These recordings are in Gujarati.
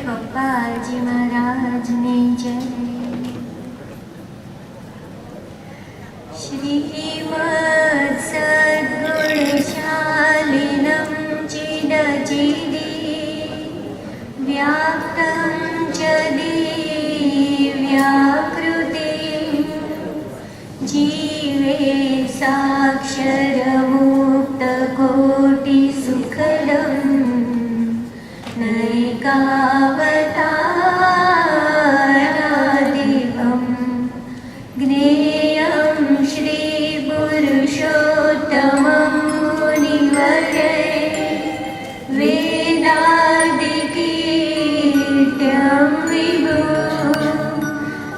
પપ્પાજી મહારાજની જય. શ્રીમદ સદ્ગુણશાલિનમ ચિદચિદી વ્યાપ્તં ચ દિવ્યાકૃતિં જીવે સાક્ષરમુક્તકોટિસુખદં નૈકાવતારાદિવં જ્ઞેયં શ્રીપુરુષોત્તમં મુનિવરે વેદાદિકીર્ત્યં વિભું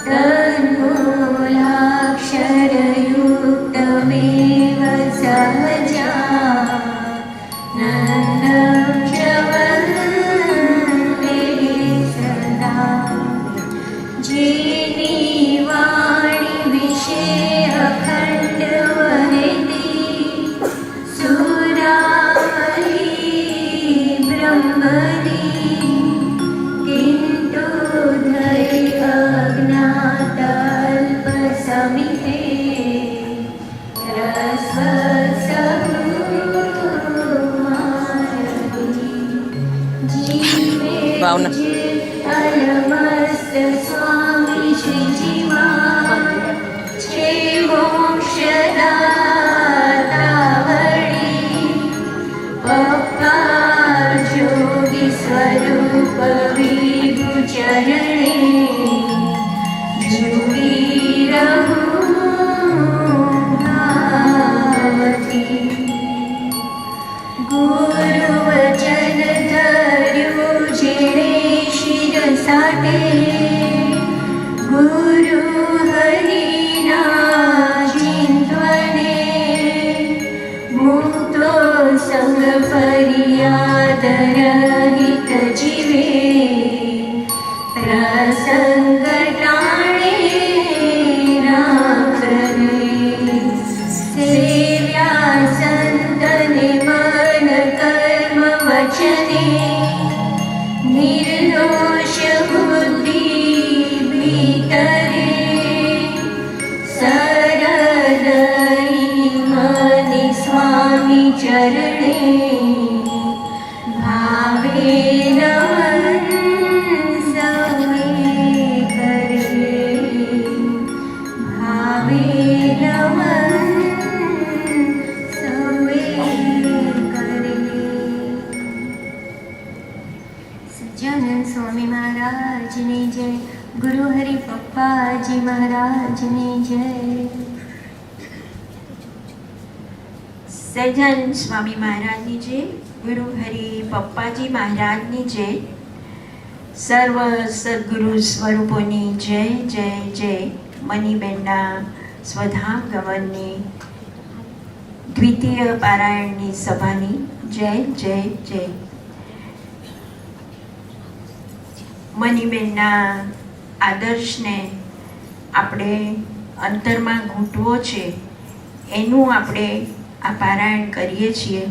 તન્મૂલાક્ષરયુક્તમેવ સહજાનંદં ચ વन्दે સદા. જેની વાણી વિશે અખંડ વહેતી સુરારી બ્રહ્મની કિંતુ ધૈ અજ્ઞાતલ્પસમિતે ભાવના અલમસ્ત સ્વામી શ્રીજીવા છે મોક્ષદાતાવળી પપ્પા જોગી સ્વરૂપ વિભુ ચરણે જુડી રહું ભાવથી. ગુરુ વચન ધર્યું જેણે શિરસાટે ગુરુ હરિના ચિંતવને મુક્તો સંગ ફરિયાદ રહિત જીવે પ્રસંગ ટાણે રાખે સેવ્યા સંતને મન કર્મ વચને નિર્દોષ બુદ્ધિ ભીતરે સરદઈ મની સ્વામી ચરણે ભાવે નમન સૌએ કરે ભાવે નમન સૌએ કરે. સચ્ચિદાનંદ સ્વામી મહારાજની જય. ગુરુ હરિ પપ્પાજી મહારાજની જય. સહજાનંદ સ્વામી મહારાજની જય. ગુરુ હરિ પપ્પાજી મહારાજની જય. સર્વ સદગુરુ સ્વરૂપોની જય જય જય. મનીબેનના સ્વધામ ગમનની દ્વિતીય પારાયણની સભાની જય જય જય. મનીબેનના આદર્શને આપણે અંતરમાં ઘૂંટવો છે એનું આપણે આ પારાયણ કરીએ છીએ.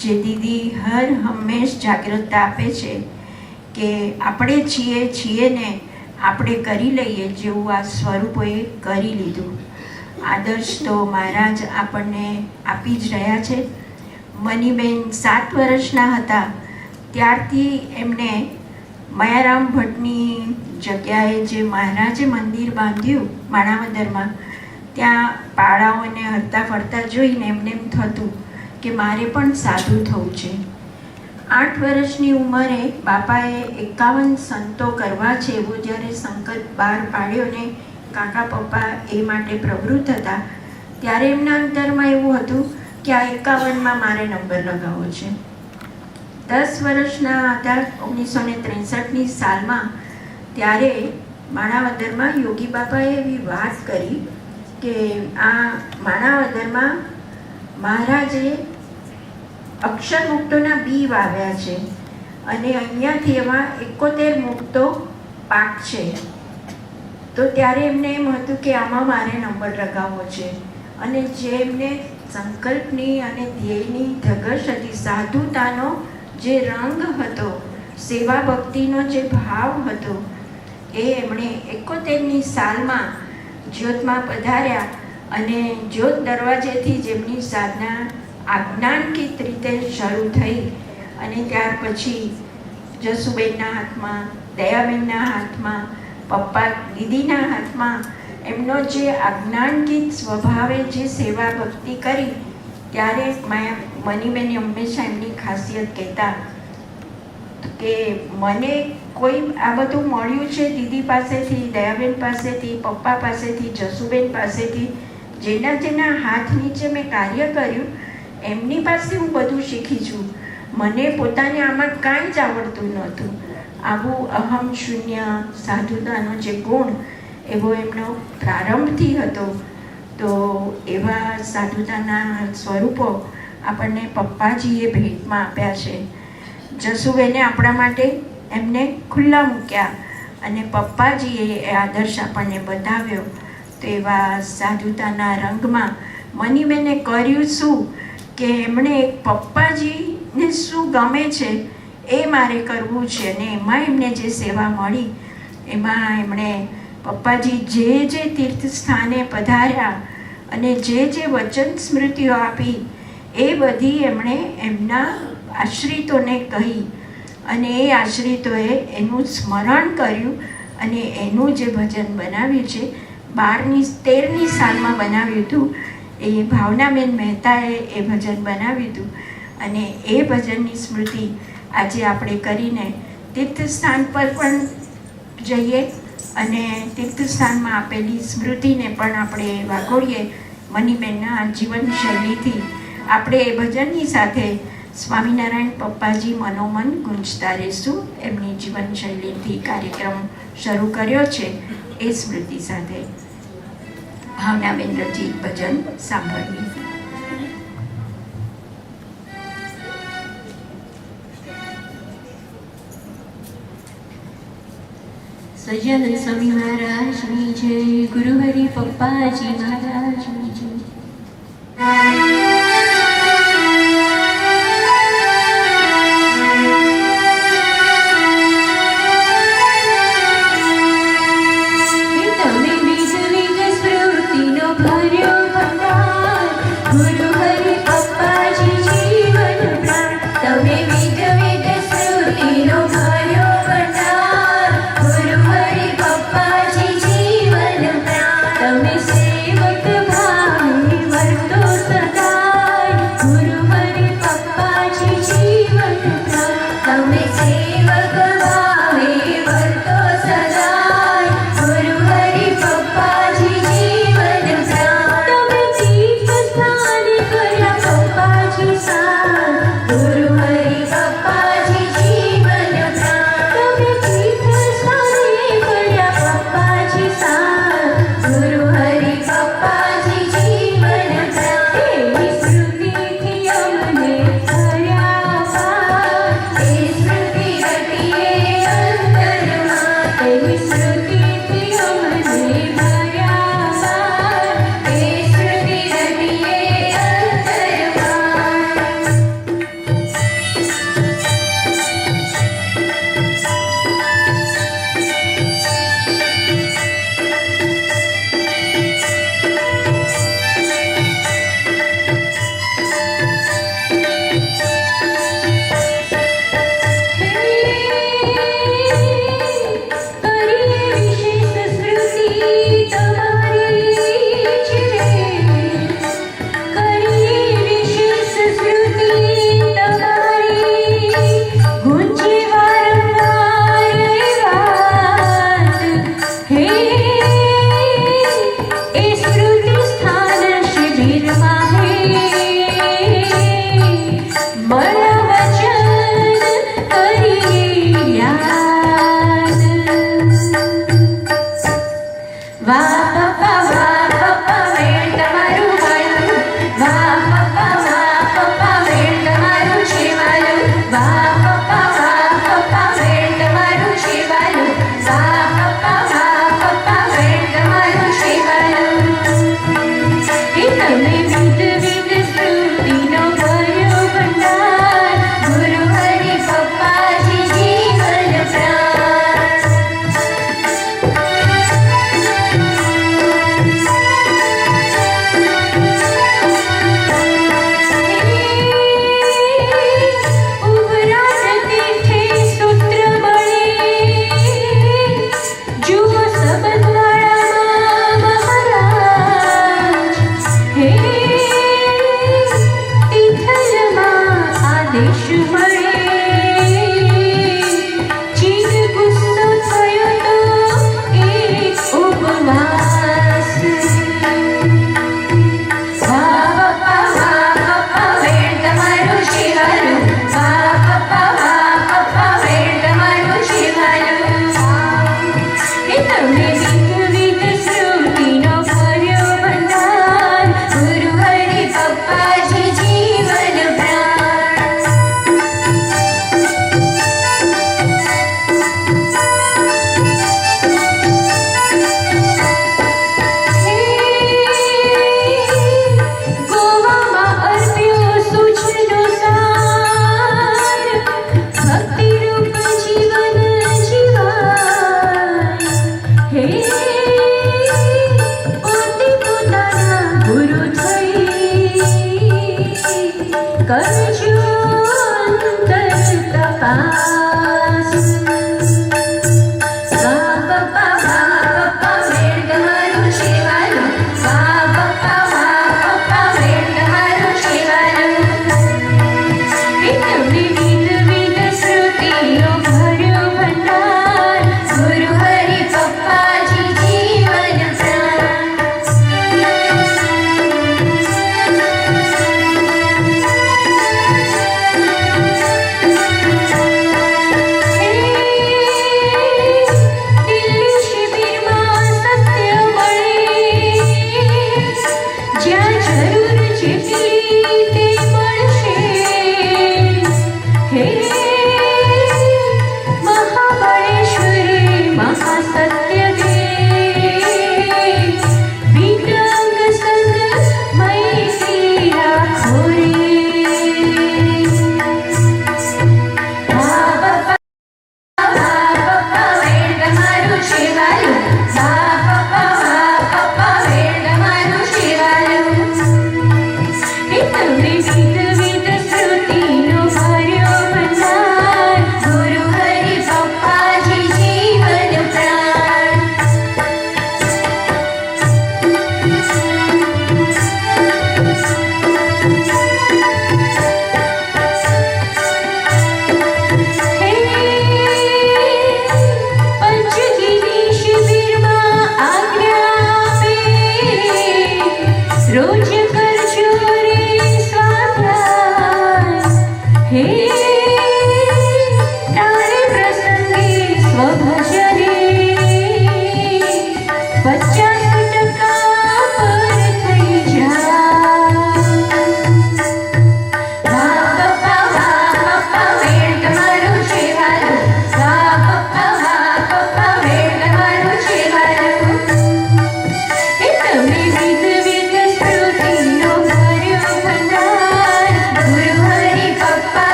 જે દીદી હર હંમેશ જાગૃતતા આપે છે કે આપણે છીએ ને આપણે કરી લઈએ જેવું આ સ્વરૂપોએ કરી લીધું. આદર્શ તો મહારાજ આપણને આપી જ રહ્યા છે. મનીબેન 7 વર્ષના હતા ત્યારથી એમને મયારામ ભટ્ટની જગ્યાએ જે મહારાજે મંદિર બાંધ્યું માણાવદરમાં ત્યાં પાડાઓને હરતા ફરતા જોઈને એમને એમ થતું કે મારે પણ સાધુ થવું છે. 8 વર્ષની ઉંમરે બાપાએ 51 સંતો કરવા છે એવો જ્યારે સંકલ્પ બહાર પાડ્યો ને કાકા પપ્પા એ માટે પ્રવૃત્ત હતા ત્યારે એમના અંતરમાં એવું હતું કે આ 51માં મારે નંબર લગાવવો છે. 10 વર્ષના હતા 1963ની સાલમાં ત્યારે માણાવદરમાં યોગી બાપાએ એવી વાત કરી કે આ માણાવદરમાં મહારાજે અક્ષર મુક્તોના બી વાવ્યા છે અને અહીંયાથી એમાં 71 મુક્તો પાક છે. તો ત્યારે એમને એમ હતું કે આમાં મારે નંબર લગાવવો છે અને જે એમને સંકલ્પની અને ધ્યેયની ધગશ હતી, સાધુતાનો જે રંગ હતો સેવા ભક્તિનો જે ભાવ હતો એ એમણે 71ની સાલમાં જ્યોતમાં પધાર્યા અને જ્યોત દરવાજેથી જેમની સાધના આજ્ઞાંકિત રીતે શરૂ થઈ અને ત્યાર પછી જસુબેનના હાથમાં, દયાબેનના હાથમાં, પપ્પા દીદીના હાથમાં એમનો જે આજ્ઞાંકિત સ્વભાવે જે સેવા ભક્તિ કરી ત્યારે મનીબેન હંમેશા એમની ખાસિયત કહેતા કે મને કોઈ આ બધું મળ્યું છે દીદી પાસેથી, દયાબેન પાસેથી, પપ્પા પાસેથી, જસુબેન પાસેથી, જેના હાથ નીચે મેં કાર્ય કર્યું એમની પાસે હું બધું શીખી છું. મને પોતાને આમાં કાંઈ જ આવડતું નહોતું. આવું અહમ શૂન્ય સાધુતાનો જે ગુણ એવો એમનો પ્રારંભથી હતો. તો એવા સાધુતાના સ્વરૂપો આપણને પપ્પાજીએ ભેટમાં આપ્યા છે. જસુબેને આપણા માટે એમને ખુલ્લા મૂક્યા અને પપ્પાજીએ એ આદર્શ આપણને બતાવ્યો. તો એવા સાધુતાના રંગમાં મનીબેને કર્યું શું કે એમણે પપ્પાજીને શું ગમે છે એ મારે કરવું છે અને એમાં એમને જે સેવા મળી એમાં એમણે પપ્પાજી જે તીર્થ સ્થાને પધાર્યા અને જે વચન સ્મૃતિઓ આપી એ બધી એમણે એમના આશ્રિતોને કહી અને એ આશ્રિતોએ એનું સ્મરણ કર્યું અને એનું જે ભજન બનાવ્યું છે 13ની સાલમાં બનાવ્યું હતું. એ ભાવનાબેન મહેતાએ એ ભજન બનાવ્યું હતું અને એ ભજનની સ્મૃતિ આજે આપણે કરીને તીર્થસ્થાન પર પણ જઈએ અને તીર્થસ્થાનમાં આપેલી સ્મૃતિને પણ આપણે વાગોળીએ. મનીબેનના જીવનશૈલીથી આપણે એ ભજનની સાથે સ્વામિનારાયણ પપ્પાજી મનોમન ગુંજતા રહીશું. એમની જીવનશૈલીથી કાર્યક્રમ શરૂ કર્યો છે એ સ્મૃતિ સાથે ભાવનાબેન રચિત ભજન સાંભળવી. સજાનંદ સ્વામી મહારાજની જય, ગુરુહરિ પપ્પાજી મહારાજની જય. Guru Hari Papa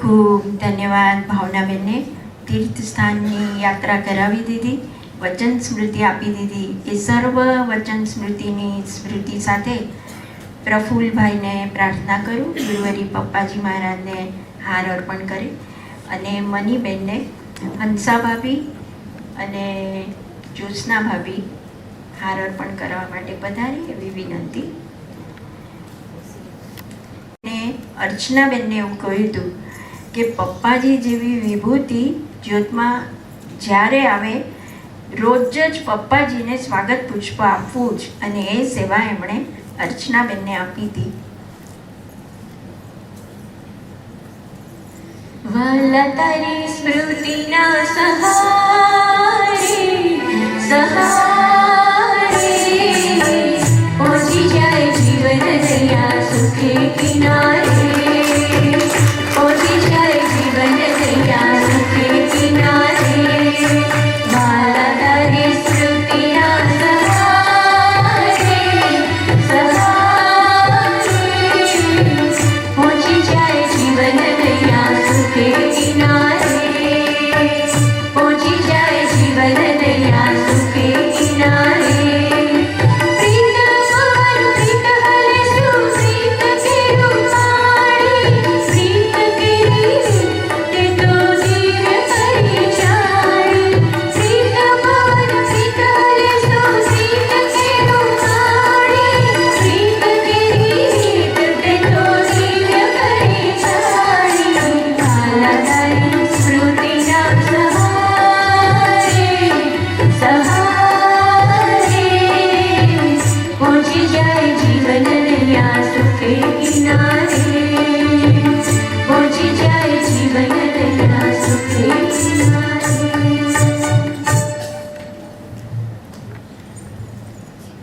ખૂબ ધન્યવાદ ભાવનાબેનને. તીર્થ સ્થાનની યાત્રા કરાવી દીધી, વચન સ્મૃતિ આપી દીધી. એ સર્વ વચન સ્મૃતિની સ્મૃતિ સાથે પ્રફુલ્લભાઈને પ્રાર્થના કરું ગુરુવરી પપ્પાજી મહારાજને હાર અર્પણ કરે, અને મનીબેનને હંસા ભાભી અને જ્યોત્સના ભાભી હાર અર્પણ કરવા માટે પધારી એવી વિનંતી. ને અર્ચનાબેનને એવું કહ્યું હતું કે પપ્પાજી જેવી વિભૂતિ જ્યોતમાં જ્યારે આવે રોજ જ પપ્પાજીને સ્વાગત પુષ્પ આપવું જ, અને એ સેવા એમણે અર્ચનાબેનને આપી હતી. વાલા તારી સ્મૃતિના સહારે પહોંચી જાય જીવન દયા સુખે કિનારે, પહોંચી જાય જીવન દયા સુખે કિનારે. વાલા તારી સ્મૃતિના સહારે પહોંચી જાય જીવન દયા સુખે કિનારે, પહોંચી જાય જીવન દયા સુખે કિનારે.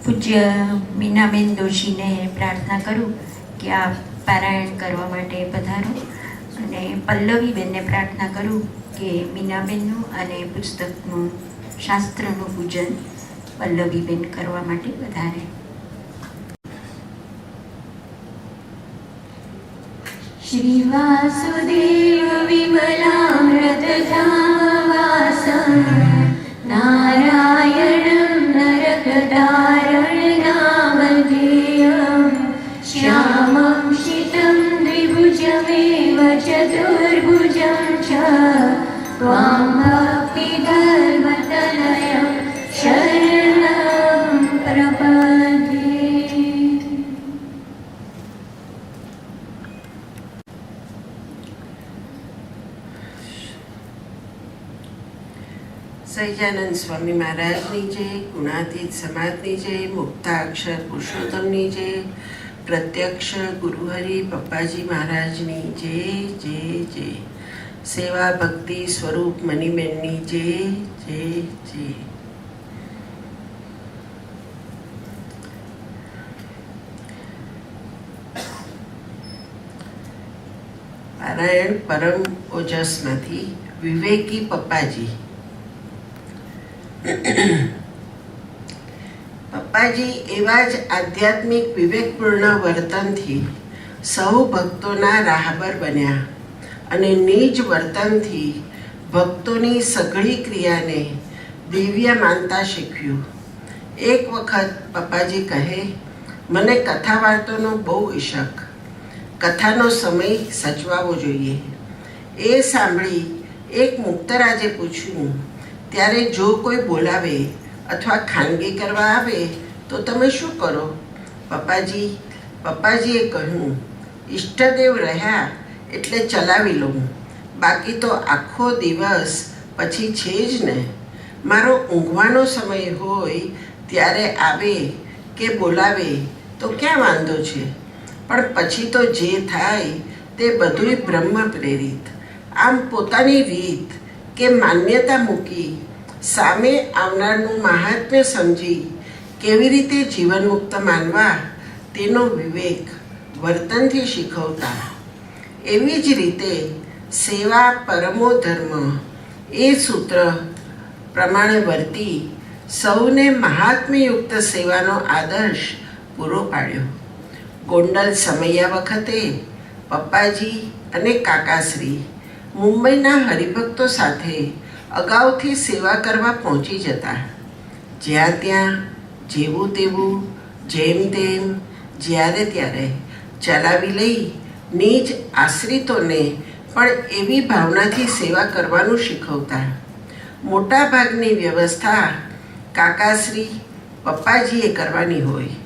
પૂજ્ય મીનાબેન દોશીને પ્રાર્થના કરું કે આપ પારાયણ કરવા માટે પધારો, અને પલ્લવીબેનને પ્રાર્થના કરું કે મીનાબેનનું અને પુસ્તકનું શાસ્ત્રનું પૂજન પલ્લવીબેન કરવા માટે પધારે. શ્રી વાસુદેવ વિમલામૃતધામવાસં નારાયણં નરકતારણનામધેયં શ્યામં શીतं દ્વિભુજમેવ ચતુર્ભુજં ચ ત્વાં ભક્તિધર્મતનયં શરણં પ્રપદ્યે. સહજાનંદ સ્વામી મહારાજની જય, ગુણાતીત સમાજની જય, મુક્તાક્ષર પુરુષોત્તમની જય, પ્રત્યક્ષ ગુરુહરિ પપ્પાજી મહારાજની જય જય જય, સેવા ભક્તિ સ્વરૂપ મનીબેનની જય જય જય. પારાયણ પરમ ઓજસમાંથી વિવેકી પપ્પાજી. પપ્પાજી એવા જ આધ્યાત્મિક વિવેકપૂર્ણ વર્તનથી સૌ ભક્તોના રાહબર બન્યા, અને નિજ વર્તનથી ભક્તોની સઘળી ક્રિયાને દિવ્ય માનતા શીખ્યું. એક વખત પપ્પાજી કહે, મને કથા વાર્તાનો બહુ ઇશક, કથાનો સમય સચવાવો જોઈએ. એ સાંભળી એક મુક્તરાજે પૂછ્યું, ત્યારે જો કોઈ બોલાવે અથવા ખાનગી કરવા આવે તો તમે શું કરો? પપ્પાજીએ કહ્યું, ઈષ્ટદેવ રહ્યા એટલે ચલાવી લઉં, બાકી તો આખો દિવસ પછી છે જ ને. મારો ઊંઘવાનો સમય હોય ત્યારે આવે કે બોલાવે તો ક્યાં વાંધો છે, પણ પછી તો જે થાય તે બધુંય બ્રહ્મ પ્રેરિત. આમ પોતાની રીત કે માન્યતા મૂકી સામે આવનારનું મહાત્મ્ય સમજી કેવી રીતે જીવન મુક્ત માનવા તેનો વિવેક વર્તનથી શીખવતા. એવી જ રીતે સેવા પરમો ધર્મ એ સૂત્ર પ્રમાણે વર્તી સૌને મહાત્મ્યયુક્ત સેવાનો આદર્શ પૂરો પાડ્યો. ગોંડલ સમયા વખતે પપ્પાજી અને કાકાશ્રી મુંબઈના હરિભક્તો સાથે અગાઉથી સેવા કરવા પહોંચી જતા. જ્યાં ત્યાં જેવું તેવું જેમ તેમ જ્યારે ત્યારે ચલાવી લઈ નિજ આશ્રિતોને પણ એવી ભાવનાથી સેવા કરવાનું શીખવતા. મોટા ભાગની વ્યવસ્થા કાકાશ્રી પપ્પાજીએ કરવાની હોય.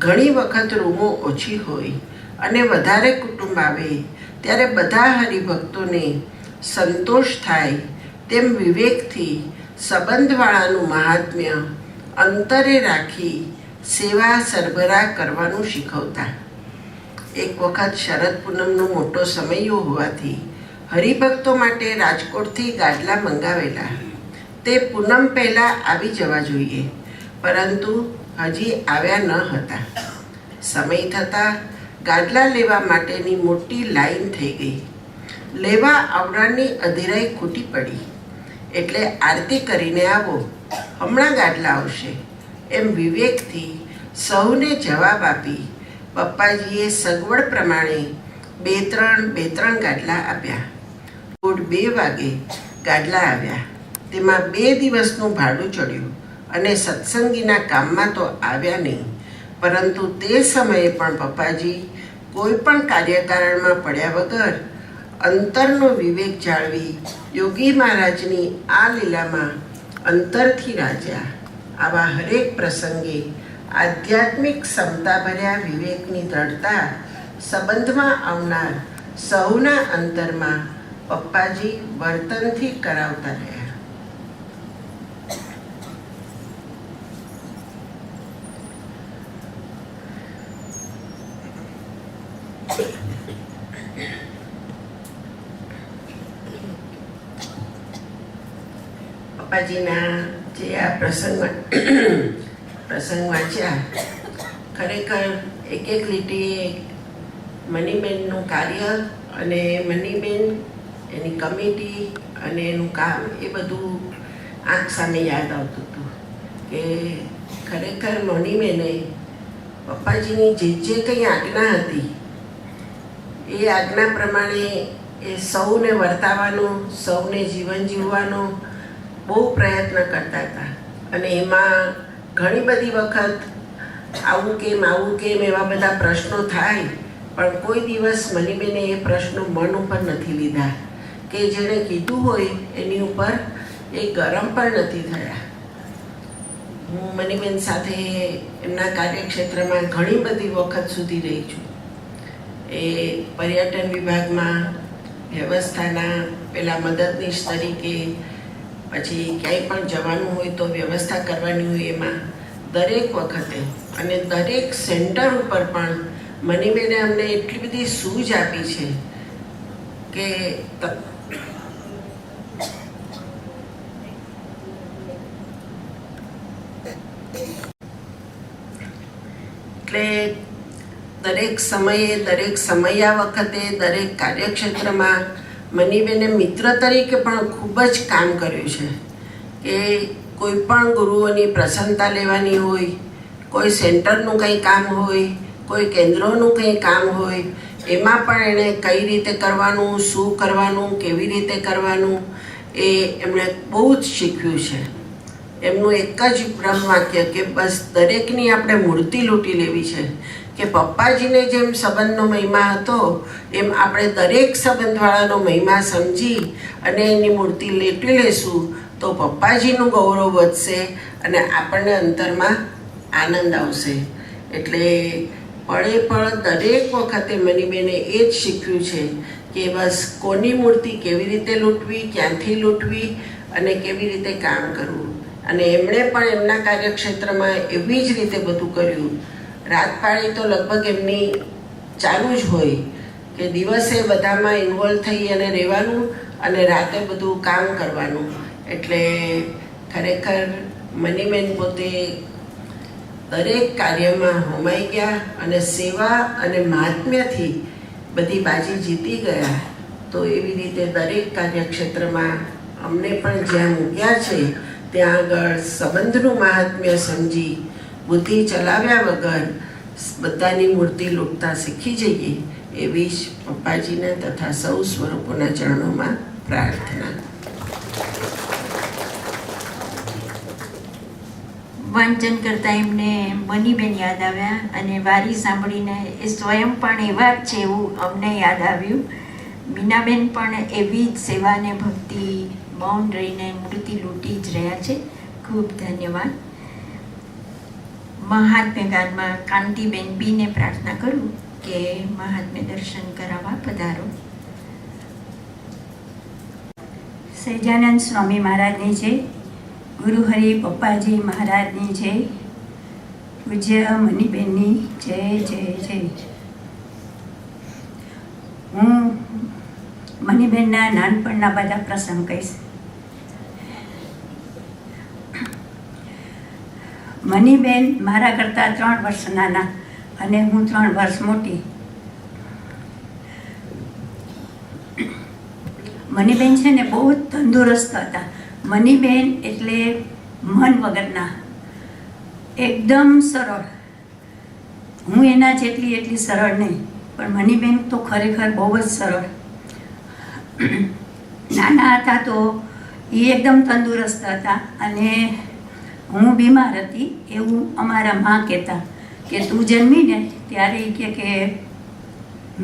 ઘણી વખત રૂમો ઓછી હોય અને વધારે કુટુંબ આવે ત્યારે બધા હરિભક્તોને સંતોષ થાય તેમ વિવેકથી સંબંધવાળાનું મહાત્મ્ય અંતરે રાખી સેવા સરભરા કરવાનું શીખવતા. એક વખત શરદ પૂનમનો મોટો સમયો હોવાથી હરિભક્તો માટે રાજકોટથી ગાડલા મંગાવેલા. તે પૂનમ પહેલાં આવી જવા જોઈએ, પરંતુ હજી આવ્યા ન હતા. સમય થતાં ગાડલા લેવા માટેની મોટી લાઈન થઈ ગઈ. લેવા આવનારની અધીરાઈ ખૂટી પડી. એટલે આરતી કરીને આવો, હમણાં ગાડલા આવશે એમ વિવેકથી સૌને જવાબ આપી પપ્પાજીએ સગવડ પ્રમાણે બે ત્રણ ગાડલા આપ્યા. 2:30 વાગે ગાડલા આવ્યા. તેમાં 2 દિવસનું ભાડું ચડ્યું અને સત્સંગીના કામમાં તો આવ્યા નહીં, પરંતુ તે સમયે પણ પપ્પાજી કોઈ પણ કાર્યકારણમાં પડ્યા વગર અંતરનો વિવેક જાળવી યોગી મહારાજની આ લીલામાં અંતરથી રાજા. આવા હરેક પ્રસંગે આધ્યાત્મિક ક્ષમતાભર્યા વિવેકની દ્રઢતા સંબંધમાં આવનાર સૌના અંતરમાં પપ્પાજી વર્તનથી કરાવતા રહ્યા. પપ્પાજીના જે આ પ્રસંગ વાંચ્યા, ખરેખર એક એક લીટીએ મનીબેનનું કાર્ય અને મનીબેન એની કમિટી અને એનું કામ એ બધું આંખ સામે યાદ આવતું હતું કે ખરેખર મનીબેને પપ્પાજીની જે કંઈ આજ્ઞા હતી એ આજ્ઞા પ્રમાણે એ સૌને વર્તાવાનો, સૌને જીવન જીવવાનો બહુ પ્રયત્ન કરતા હતા. અને એમાં ઘણી બધી વખત આવું કેમ એવા બધા પ્રશ્નો થાય, પણ કોઈ દિવસ મનીબેને એ પ્રશ્નો મન ઉપર નથી લીધા કે જેણે કીધું હોય એની ઉપર એ ગરમ પણ નથી થયા. હું મનીબેન સાથે એમના કાર્યક્ષેત્રમાં ઘણી બધી વખત સુધી રહી છું. એ પર્યટન વિભાગમાં વ્યવસ્થાના પેલા મદદનીશ તરીકે, પછી ક્યાંય પણ જવાનું હોય તો વ્યવસ્થા કરવાની હોય એમાં દરેક વખતે અને દરેક સેન્ટર ઉપર પણ મનીબેને અમને એટલી બધી સૂઝ આપી છે કે એટલે દરેક સમયે, દરેક સમયા વખતે, દરેક કાર્યક્ષેત્રમાં મનીબેને મિત્ર તરીકે પણ ખૂબ જ કામ કર્યું છે. કે કોઈ પણ ગુરુઓની પ્રસન્નતા લેવાની હોય, કોઈ સેન્ટરનું કંઈ કામ હોય, કોઈ કેન્દ્રોનું કંઈ કામ હોય, એમાં પણ એણે કઈ રીતે કરવાનું, શું કરવાનું, કેવી રીતે કરવાનું એ એમણે બહુ જ શીખ્યું છે. એમનું એક જ બ્રહ્મ વાક્ય કે બસ દરેકની આપણે મૂર્તિ લૂંટી લેવી છે. કે પપ્પાજીને જેમ સંબંધનો મહિમા હતો એમ આપણે દરેક સંબંધવાળાનો મહિમા સમજી અને એની મૂર્તિ લૂંટી લેશું તો પપ્પાજીનું ગૌરવ વધશે અને આપણને અંતરમાં આનંદ આવશે. એટલે પળે પળ દરેક વખતે મનીબેને એ જ શીખ્યું છે કે બસ કોની મૂર્તિ કેવી રીતે લૂંટવી, ક્યાંથી લૂંટવી અને કેવી રીતે કામ કરવું. અને એમણે પણ એમના કાર્યક્ષેત્રમાં એવી જ રીતે બધું કર્યું. રાત પાળી તો લગભગ એમની ચાલુ જ હોય કે દિવસે બધામાં ઇન્વોલ્વ થઈ અને રહેવાનું અને રાતે બધું કામ કરવાનું. એટલે ખરેખર મનીબેન પોતે દરેક કાર્યમાં હોમાઈ ગયા અને સેવા અને મહાત્મ્યથી બધી બાજી જીતી ગયા. તો એવી રીતે દરેક કાર્યક્ષેત્રમાં અમને પણ જ્યાં મૂક્યા છે ત્યાં આગળ સંબંધનું મહાત્મ્ય સમજી બુદ્ધિ ચલાવ્યા વગર બધાની મૂર્તિ લૂંટતા શીખી જઈએ એવી જ પપ્પાજીના તથા સૌ સ્વરૂપોના ચરણોમાં પ્રાર્થના. વાંચન કરતાં એમને મનીબેન યાદ આવ્યા અને વારી સાંભળીને એ સ્વયં પણ એવા જ છે એવું અમને યાદ આવ્યું. મીનાબેન પણ એવી જ સેવા અને ભક્તિ મૌન રહીને મૂર્તિ લૂંટી જ રહ્યા છે. ખૂબ ધન્યવાદ. મહાત્મ્ય ગાનમાં કાંતિબેન બીને પ્રાર્થના કરું કે મહાત્મ્ય દર્શન કરાવવા પધારો. સહજાનંદ સ્વામી મહારાજની જય, ગુરુહરિ પપ્પાજી મહારાજની જય, પૂજ્ય મનીબેનની જય જય જય. હું મનીબેનના નાનપણના બધા પ્રસંગ કહીશ. મનીબેન મારા કરતાં 3 વર્ષ નાના અને હું 3 વર્ષ મોટી. મનીબેન છે ને બહુ જ તંદુરસ્ત હતા. મનીબેન એટલે મન વગરના, એકદમ સરળ. હું એના જેટલી એટલી સરળ નહીં, પણ મનીબેન તો ખરેખર બહુ જ સરળ. નાના હતા તો એ એકદમ તંદુરસ્ત હતા અને હું બીમાર હતી એવું અમારા માં કહેતા કે તું જન્મીને ત્યારે એ કે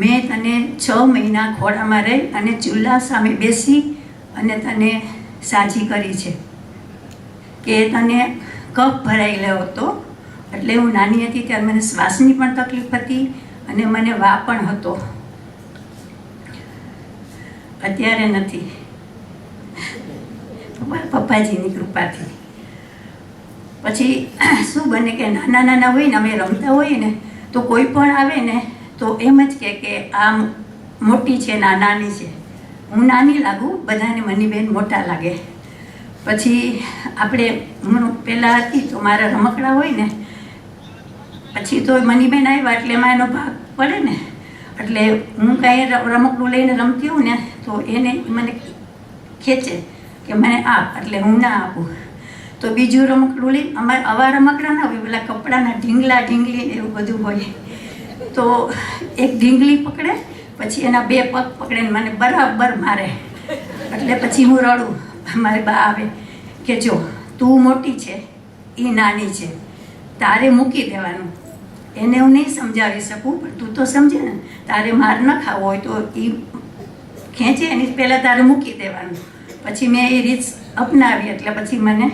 મેં તને 6 મહિના ખોળામાં રહી અને ચૂલા સામે બેસી અને તને સાજી કરી છે, કે તને કફ ભરાઈ ગયો હતો. એટલે હું નાની હતી ત્યારે મને શ્વાસની પણ તકલીફ હતી અને મને વા પણ હતો. અત્યારે નથી, પપ્પાજીની કૃપાથી. પછી શું બને કે નાના નાના હોય ને, અમે રમતા હોઈએ ને તો કોઈ પણ આવે ને તો એમ જ કે આ મોટી છે ને આ નાની છે. હું નાની લાગું, બધાને મનીબેન મોટા લાગે. પછી આપણે હું પહેલાં હતી તો મારા રમકડા હોય ને, પછી તો મનીબેન આવ્યા એટલે એમાં એનો ભાગ પડે ને, એટલે હું કાંઈ રમકડું લઈને રમતી હોઉં ને તો એને મને ખેંચે કે મને આપ, એટલે હું ના આપું. તો બીજું રમકડું લઈ, અમારે આવા રમકડા ના હોય, પેલા કપડાના ઢીંગલા ઢીંગલી એવું બધું હોય. તો એક ઢીંગલી પકડે, પછી એના 2 પગ પકડે ને મને બરાબર મારે. એટલે પછી હું રડું. મારી બા આવે કે જો તું મોટી છે, એ નાની છે, તારે મૂકી દેવાનું. એને હું નહીં સમજાવી શકું, પણ તું તો સમજે ને. તારે માર ન ખાવો હોય તો એ ખેંચે એની પહેલાં તારે મૂકી દેવાનું. પછી મેં એ રીત અપનાવી, એટલે પછી મને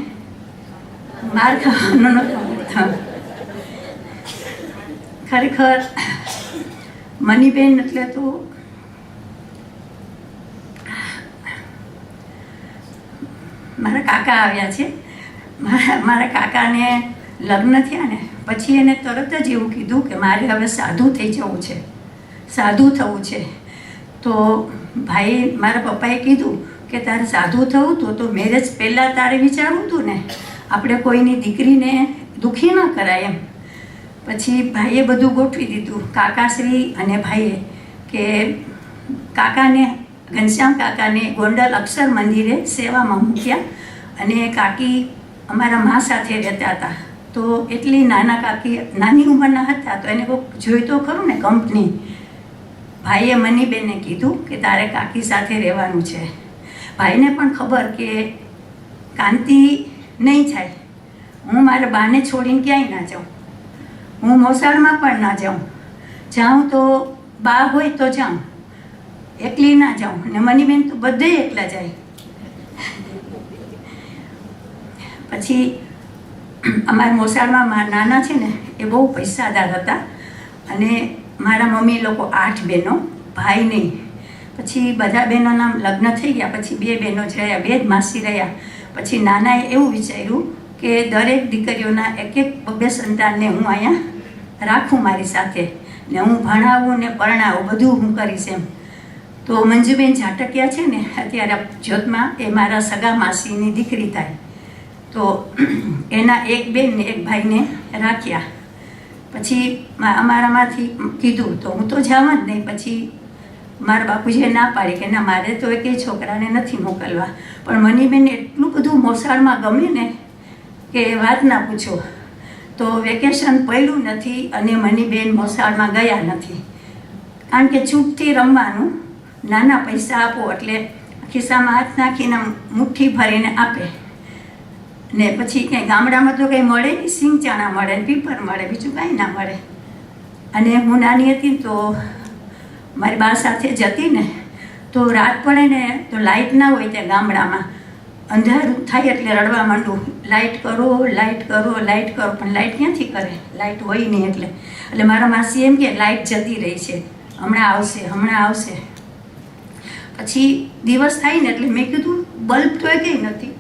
માર ખાવાનો નહોતો મળતો. ખરેખર મનીબેન એટલે તો મારા કાકા આવ્યા છે. મારા કાકાને લગ્ન થયા ને પછી એને તરત જ એવું કીધું કે મારે હવે સાધુ થઈ જવું છે, સાધુ થવું છે. તો ભાઈ મારા પપ્પાએ કીધું કે તારે સાધુ થવું તો મેરેજ પહેલાં તારે વિચારવું હતું ને, આપણે કોઈની દીકરીને દુઃખી ન કરાય એમ. પછી ભાઈએ બધું ગોઠવી દીધું, કાકાશ્રી અને ભાઈએ, કે કાકાને ઘનશ્યામ કાકાને ગોંડલ અક્ષર મંદિરે સેવામાં મૂક્યા અને કાકી અમારા મા સાથે રહેતા હતા. તો એટલી કાકી નાની ઉંમરના હતા તો એને કોઈક જોઈ તો ખરું ને કંપની. ભાઈએ મનીબેનને કીધું કે તારે કાકી સાથે રહેવાનું છે. ભાઈને પણ ખબર કે કાંતિ નહીં થાય, હું મારા બાને છોડીને ક્યાંય ના જાઉં, હું મોસાળમાં પણ ના જાઉં. જાઉં તો બા હોય તો જાઉં, એકલી ના જાઉં. ને મનીબેન તો બધે એકલા જાય. પછી અમારા મોસાળમાં નાના છે ને એ બહુ પૈસાદાર હતા અને મારા મમ્મી લોકો 8 બહેનો, ભાઈ નહીં. પછી બધા બહેનોના લગ્ન થઈ ગયા, પછી 2 બહેનો જ રહ્યા, 2 જ માસી રહ્યા. પછી નાનાએ એવું વિચાર્યું કે દરેક દીકરીઓના 1-2 સંતાનને હું અહીંયા રાખું મારી સાથે, ને હું ભણાવું ને પરણાવું, બધું હું કરીશ એમ. તો મંજુબેન ઝાટકિયા છે ને અત્યારે જ્યોતમાં, એ મારા સગા માસીની દીકરી થાય. તો એના 1 બેન ને 1 ભાઈને રાખ્યા. પછી અમારામાંથી કીધું તો હું તો જાવ જ નહીં. પછી મારા બાપુજીએ ના પાડી કે ના, મારે તો એકેય છોકરાને નથી મોકલવા. પણ મનીબેન એટલું બધું મોસાળમાં ગમે ને કે વાત ના પૂછો. તો વેકેશન પડ્યું નથી અને મનીબેન મોસાળમાં ગયા નથી, કારણ કે ચૂપથી રમવાનું, નાના પૈસા આપો એટલે ખિસ્સામાં હાથ નાખીને મુઠ્ઠી ભરીને આપે. ને પછી કંઈ ગામડામાં તો કંઈ મળે નહીં, સિંગ ચણા મળે ને પીપર મળે, બીજું કાંઈ ના મળે. અને હું નાની હતી તો મારી બા સાથે જતી ને તો રાત પડે ને તો લાઇટ ના હોય ત્યાં ગામડામાં, અંધારું થાય એટલે રડવા માંડું, લાઇટ કરો લાઇટ કરો લાઇટ કરો, પણ લાઇટ ક્યાંથી કરે, લાઇટ હોય નહીં. એટલે મારા માસી એમ કે લાઇટ જતી રહી છે, હમણાં આવશે હમણાં આવશે. પછી દિવસ થાય ને એટલે મેં કીધું બલ્બ તો એકેય નથી,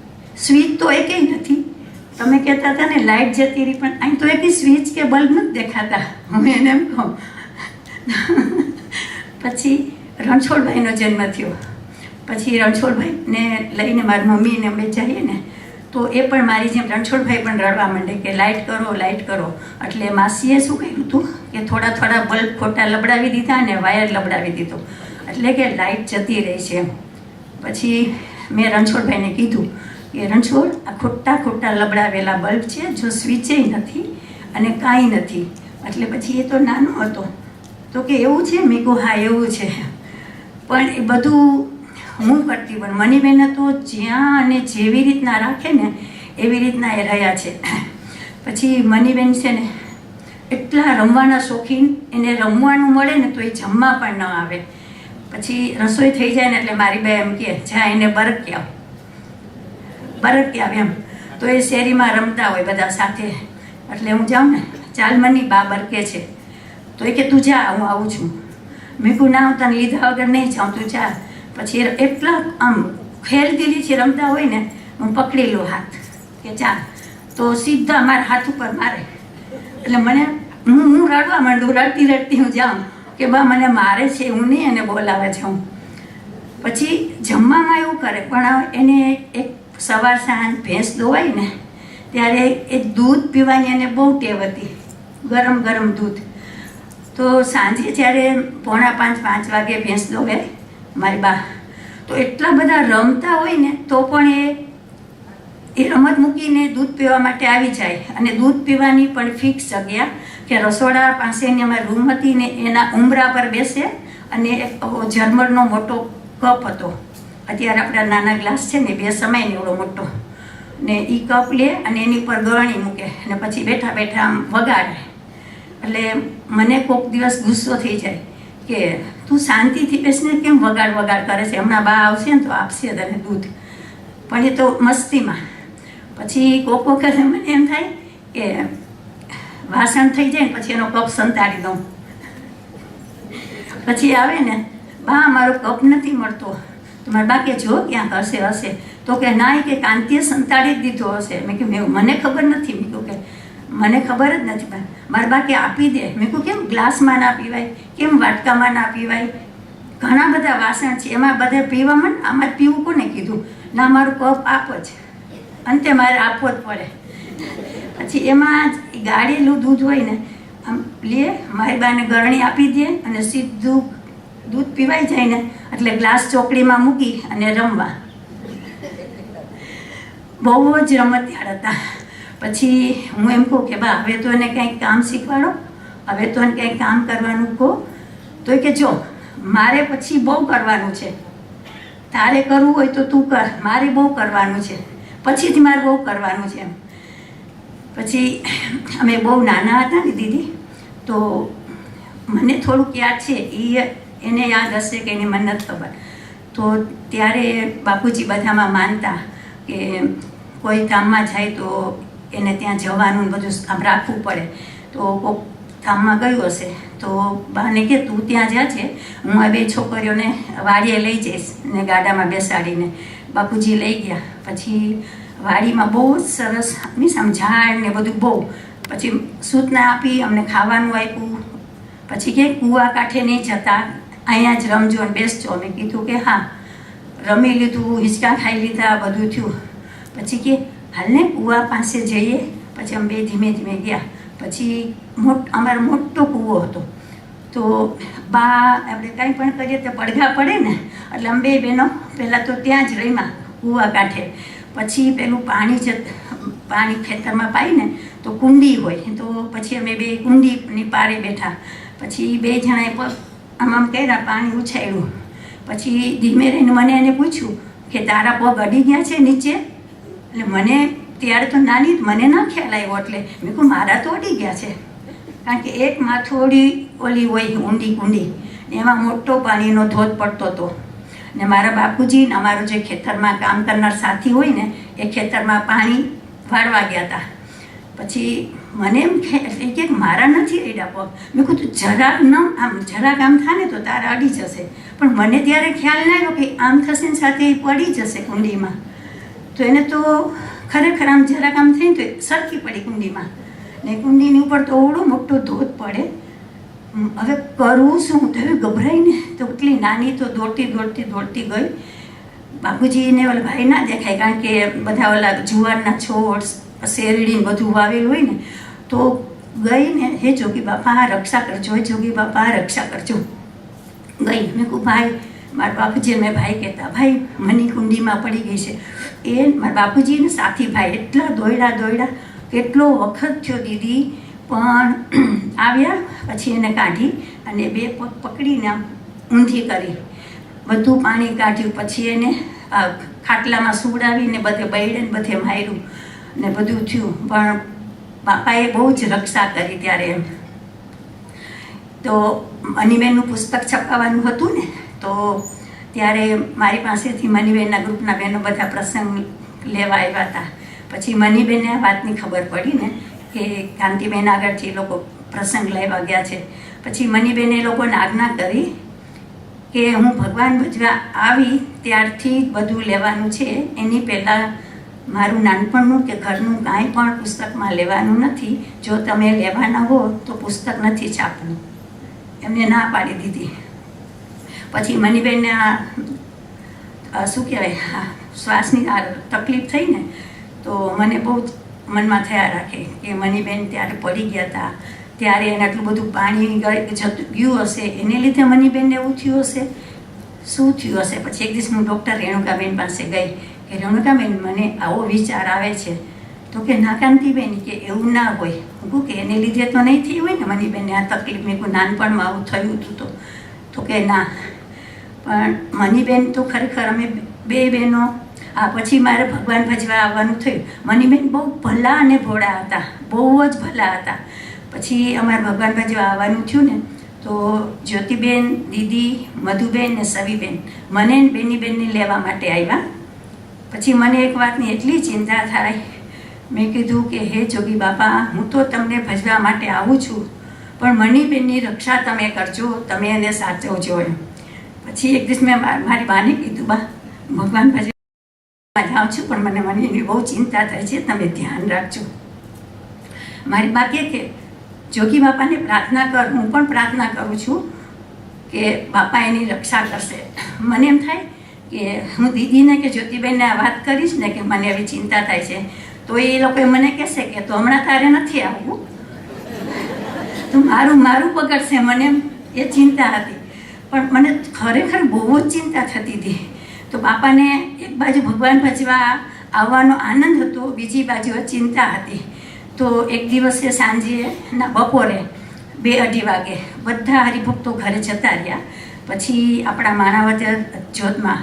સ્વિચ તો એકેય નથી. તમે કહેતા હતા ને લાઇટ જતી રહી, પણ અહીં તો એકેય સ્વિચ કે બલ્બ નથી દેખાતા. હું એને એમ કહું. પછી રણછોડભાઈનો જન્મ થયો. પછી રણછોડભાઈને લઈને મારી મમ્મીને અમે જઈએ ને તો એ પણ મારી જેમ રણછોડભાઈ પણ રડવા માંડે કે લાઇટ કરો લાઇટ કરો. એટલે માસીએ શું કર્યું હતું કે થોડા થોડા બલ્બ ખોટા લબડાવી દીધા અને વાયર લબડાવી દીધો, એટલે કે લાઇટ જતી રહી છે. પછી મેં રણછોડભાઈને કીધું કે રણછોડ, આ ખોટા ખોટા લબડાવેલા બલ્બ છે, જો સ્વિચે નથી અને કાંઈ નથી. એટલે પછી એ તો નાનો હતો તો કે એવું છે? મેં કહું હા એવું છે. પણ એ બધું હું કરતી, પણ મનીબેન તો જ્યાં અને જેવી રીતના રાખે ને એવી રીતના એ રહ્યા છે. પછી મનીબેન છે ને એટલા રમવાના શોખીન, એને રમવાનું મળે ને તો એ જમવા પણ ન આવે. પછી રસોઈ થઈ જાય ને એટલે મારી બે એમ કહે જા એને બરકી આવ એમ. તો એ શેરીમાં રમતા હોય બધા સાથે. એટલે હું જાઉં ને, ચાલ મની બા બરકે છે. તો એ કે તું જા, હું આવું છું. મેં કહું ના, હું તને લીધા વગર નહીં જાઉં, તું જા. પછી એટલા આમ ખેલદિલી છે, રમતા હોય ને હું પકડી લઉં હાથ કે ચાલ, તો સીધા મારા હાથ ઉપર મારે. એટલે મને હું રડવા માંડું, રડતી હું જાઉં કે બા મને મારે છે, હું નહીં એને બોલાવે જાઉં. પછી જમવામાં એવું કરે, પણ એને એક સવાર સાંજ ભેંસ દોવાય ને ત્યારે એ દૂધ પીવાની એને બહુ ટેવ હતી, ગરમ ગરમ દૂધ. તો સાંજે જ્યારે 4:45 વાગે ભેંસ દોવે મારી બા, તો એટલા બધા રમતા હોય ને તો પણ એ રમત મૂકીને દૂધ પીવા માટે આવી જાય. અને દૂધ પીવાની પણ ફિક્સ જગ્યા કે રસોડા પાસેની અમારી રૂમ હતી ને એના ઉંબરા પર બેસે, અને ઝરમરનો મોટો કપ હતો, અત્યારે આપણા નાના ગ્લાસ છે ને 2 સમયને એવડો મોટો, ને એ કપ લે અને એની ઉપર ગળણી મૂકે અને પછી બેઠા બેઠા આમ વગાડે. એટલે મને કોઈક દિવસ ગુસ્સો થઈ જાય કે તું શાંતિથી બેસીને કેમ વગાડ કરે છે, હમણાં બા આવશે ને તો આપશે તને દૂધ. પણ એ તો મસ્તીમાં. પછી કોક વખત મને એમ થાય કે વાસણ થઈ જાય ને પછી એનો કપ સંતાડી દઉં. પછી આવે ને, બા મારો કપ નથી મળતો. તો મારા બા કે જો ક્યાંક હશે. તો કે ના, કે કાંતિએ સંતાડી જ દીધો હશે. મેં કહ્યું મને ખબર નથી. મેં કહ્યું કે મને ખબર જ નથી. મારા બા કે આપી દે. મેં કહ્યું કેમ ગ્લાસમાં ના પીવાય, કેમ વાટકામાં ના પીવાય, ઘણા બધા વાસણ છે એમાં બધા પીવામાં, આમાં જ પીવું કોને કીધું? ના, મારું કપ આપો જ, અંતે મારે આપવો જ પડે. પછી એમાં જ ગાળેલું દૂધ હોય ને આમ લે, મારી બાને ગરણી આપી દે અને સીધું દૂધ પીવાઈ જાય ને એટલે ગ્લાસ ચોકડીમાં મૂકી અને રમવા. બહુ જ રમતિયાળ હતા. પછી હું એમ કહું કે બા હવે તો એને કંઈક કામ શીખવાડો, હવે તો એને કંઈક કામ કરવાનું કહો. તો કે જો મારે પછી બહુ કરવાનું છે, તારે કરવું હોય તો તું કર, મારે બહુ કરવાનું છે, પછીથી મારે બહુ કરવાનું છે એમ. પછી અમે બહુ નાના હતા ને દીદી, તો મને થોડુંક યાદ છે, એને યાદ હશે કે એને મને નથી ખબર. તો ત્યારે બાપુજી બધામાં માનતા કે કોઈ ગામમાં જાય તો એને ત્યાં જવાનું બધું આમ રાખવું પડે. તો કોઈક ગામમાં ગયું હશે તો બાને કે તું ત્યાં જા છે, હું આ 2 છોકરીઓને વાડીએ લઈ જઈશ ને ગાડામાં બેસાડીને. બાપુજી લઈ ગયા. પછી વાડીમાં બહુ જ સરસ મીન્સ આમ ઝાડ ને બધું બહુ. પછી સૂચના આપી, અમને ખાવાનું આપ્યું. પછી કે કૂવા કાંઠે નહીં જતા, અહીંયા જ રમજો ને બેસજો. મેં કીધું કે હા. રમી લીધું, હિંચકા ખાઈ લીધા, બધું થયું. પછી કે હાલને કૂવા પાસે જઈએ. પછી અમે 2 ધીમે ધીમે ગયા. પછી અમારો મોટો કૂવો હતો. તો બા આપણે કાંઈ પણ કરીએ તો પડઘા પડે ને, એટલે અમે 2 બહેનો પહેલાં તો ત્યાં જ રમ્યા કૂવા કાંઠે. પછી પેલું પાણી ખેતરમાં પાઈને તો કુંડી હોય તો પછી અમે બે કુંડીની પાળે બેઠા. પછી બે જણાએ પગ આમ કર્યા, પાણી ઉછાળ્યું. પછી ધીમે રહીને મને એને પૂછ્યું કે તારા પગ અડી ગયા છે નીચે? એટલે મને ત્યારે તો નાની મને ના ખ્યાલ આવ્યો. એટલે મેં કહું મારા તો અડી ગયા છે, કારણ કે એક માથોડી ઓલી હોય ઊંડી કુંડી, એમાં મોટો પાણીનો ધોધ પડતો હતો. ને મારા બાપુજી ને અમારું જે ખેતરમાં કામ કરનાર સાથી હોય ને એ ખેતરમાં પાણી વાળવા ગયા હતા. પછી મને એમ કે મારા નથી અડ્યા પગ. મેં કીધું જરાક આમ થાય ને તો તારા અડી જશે. પણ મને ત્યારે ખ્યાલ ના આવ્યો કે આમ થશે ને સાથે એ પડી જશે કુંડીમાં. તો એને તો ખરેખર આમ જરાક આમ થઈને તો સરકી પડી કુંડીમાં. ને કુંડીની ઉપર તો ઓવડો મોટો ધોધ પડે. હવે કરવું શું? તો હવે ગભરાઈને તો એટલી નાની તો દોડતી ગઈ. બાપુજીને ઓલા ભાઈ ના દેખાય, કારણ કે બધા ઓલા જુવારના છોડ શેરડી બધું વાવેલું હોય ને. તો ગઈ ને, હે જોગી બાપા રક્ષા કરજો, હે જોગી બાપા રક્ષા કરજો. ગઈ. મેં કહું ભાઈ, મારા બાપુજી મેં ભાઈ કહેતા, ભાઈ મની કુંડીમાં પડી ગઈ છે. એ મારા બાપુજીને સાથી ભાઈ એટલા દોડ્યા, કેટલો વખત થયો દીદી, પણ આવ્યા. પછી એને કાઢી અને બે પગ પકડીને ઊંધી કરી, બધું પાણી કાઢ્યું. પછી એને ખાટલામાં સુવડાવીને બધે બૈડે ને બધે માર્યું ને બધું થયું. પણ બાપાએ બહુ જ રક્ષા કરી ત્યારે. એમ તો મનીબેનનું પુસ્તક છપાવવાનું હતું ને, તો ત્યારે મારી પાસેથી મનીબેનના ગ્રુપના બહેનો બધા પ્રસંગ લેવા આવ્યા હતા. પછી મનીબેનને આ વાતની ખબર પડી ને કે કાંતિબેન આગળથી એ લોકો પ્રસંગ લેવા ગયા છે. પછી મનીબેને એ લોકોને આજ્ઞા કરી કે હું ભગવાન ભજવા આવી ત્યારથી બધું લેવાનું છે, એની પહેલાં મારું નાનપણનું કે ઘરનું કાંઈ પણ પુસ્તકમાં લેવાનું નથી. જો તમે લેવાના હો તો પુસ્તક નથી છાપવું. એમને ના પાડી દીધી. પછી મનીબેનને આ શું કહેવાય, શ્વાસની આ તકલીફ થઈ ને, તો મને બહુ જ મનમાં થયા રાખે કે મનીબેન ત્યારે પડી ગયા હતા, ત્યારે એને આટલું બધું પાણી ગયું હશે, એને લીધે મનીબેનને એવું થયું હશે, શું થયું હશે. પછી એક દિવસ હું ડૉક્ટર રેણુકાબેન પાસે ગઈ કે રેણુકાબેન મને આવો વિચાર આવે છે. તો કે ના કાંતિબેન, કે એવું ના હોય. હું કહું કે એને લીધે તો નહીં થયું હોય ને મનીબેનને આ તકલીફ? મેં કહું નાનપણમાં આવું થયું હતું. તો કે ના, પણ મનીબેન તો ખરેખર અમે બે બહેનો. પછી મારે ભગવાન ભજવા આવવાનું થયું. મનીબેન બહુ ભલા અને ભોળા હતા, બહુ જ ભલા હતા. પછી અમારે ભગવાન ભજવા આવવાનું થયું ને, તો જ્યોતિબેન, દીદી, મધુબેન ને સવીબેન મને બેનીબેનને લેવા માટે આવ્યા. પછી મને એક વાતની એટલી ચિંતા થાય. મેં કીધું કે હે જોગી બાપા, હું તો તમને ભજવા માટે આવું છું, પણ મનીબેનની રક્ષા તમે કરજો, તમે એને સાચવજો એમ. પછી એક દિવસ મેં મારી બાને કીધું, બા ભગવાન ભજવા જાઉં છું, પણ મને મનીની બહુ ચિંતા થાય છે, તમે ધ્યાન રાખજો. મારી બા કે જોગી બાપાને પ્રાર્થના કર. હું પણ પ્રાર્થના કરું છું કે બાપા એની રક્ષા કરશે. મને એમ થાય કે હું દીદીને કે જ્યોતિબેનને આ વાત કરીશ ને કે મને એવી ચિંતા થાય છે, તો એ લોકો મને કહેશે કે તો હમણાં તારે નથી આવવું, તો મારું પકડશે. મને એ ચિંતા હતી. પણ મને ખરેખર બહુ જ ચિંતા થતી હતી. તો બાપાને એક બાજુ ભગવાન ભજવા આવવાનો આનંદ હતો, બીજી બાજુ ચિંતા હતી. તો એક દિવસે સાંજે ના બપોરે 2-2:30 વાગે બધા હરિભક્તો ઘરે જતા રહ્યા. પછી આપણા માણાવદર જોધમાં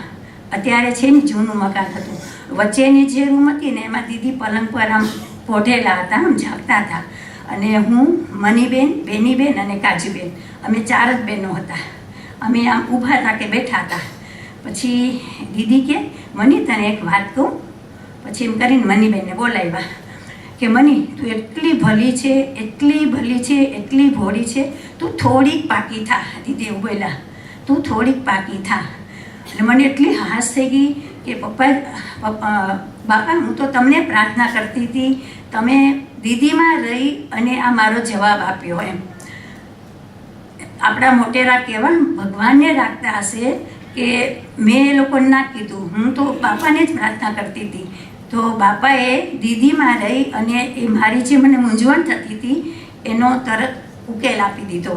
અત્યારે છે ને જૂનું મકાન હતું, વચ્ચેની જે રૂમ હતી ને એમાં દીદી પલંગ પર આમ પોઢેલા હતા, આમ જાગતા હતા. અને હું, મનીબેન, બેનીબેન અને કાજુબેન, અમે 4 જ બહેનો હતા. અમે આમ ઊભા હતા કે બેઠા હતા. પછી દીદી કે મની તને એક વાત કહું. પછી એમ કરીને મનીબેનને બોલાવ્યા કે મની, તું એટલી ભલી છે, એટલી ભલી છે, એટલી ભોળી છે, તું થોડીક પાકી થા. દીદી એવું બોલ્યા, તું થોડીક પાકી થા. એટલે મને એટલી હાશ થઈ ગઈ કે બાપા હું તો તમને પ્રાર્થના કરતી હતી, તમે દીદીમાં રહી અને આ મારો જવાબ આપ્યો એમ. આપણા મોટેરા કેવા ભગવાનને રાખતા હશે કે મેં એ લોકોને ના કીધું, હું તો બાપાને જ પ્રાર્થના કરતી હતી. તો બાપાએ દીદીમાં રહી અને એ મારી જે મને મૂંઝવણ થતી હતી એનો તરત ઉકેલ આપી દીધો.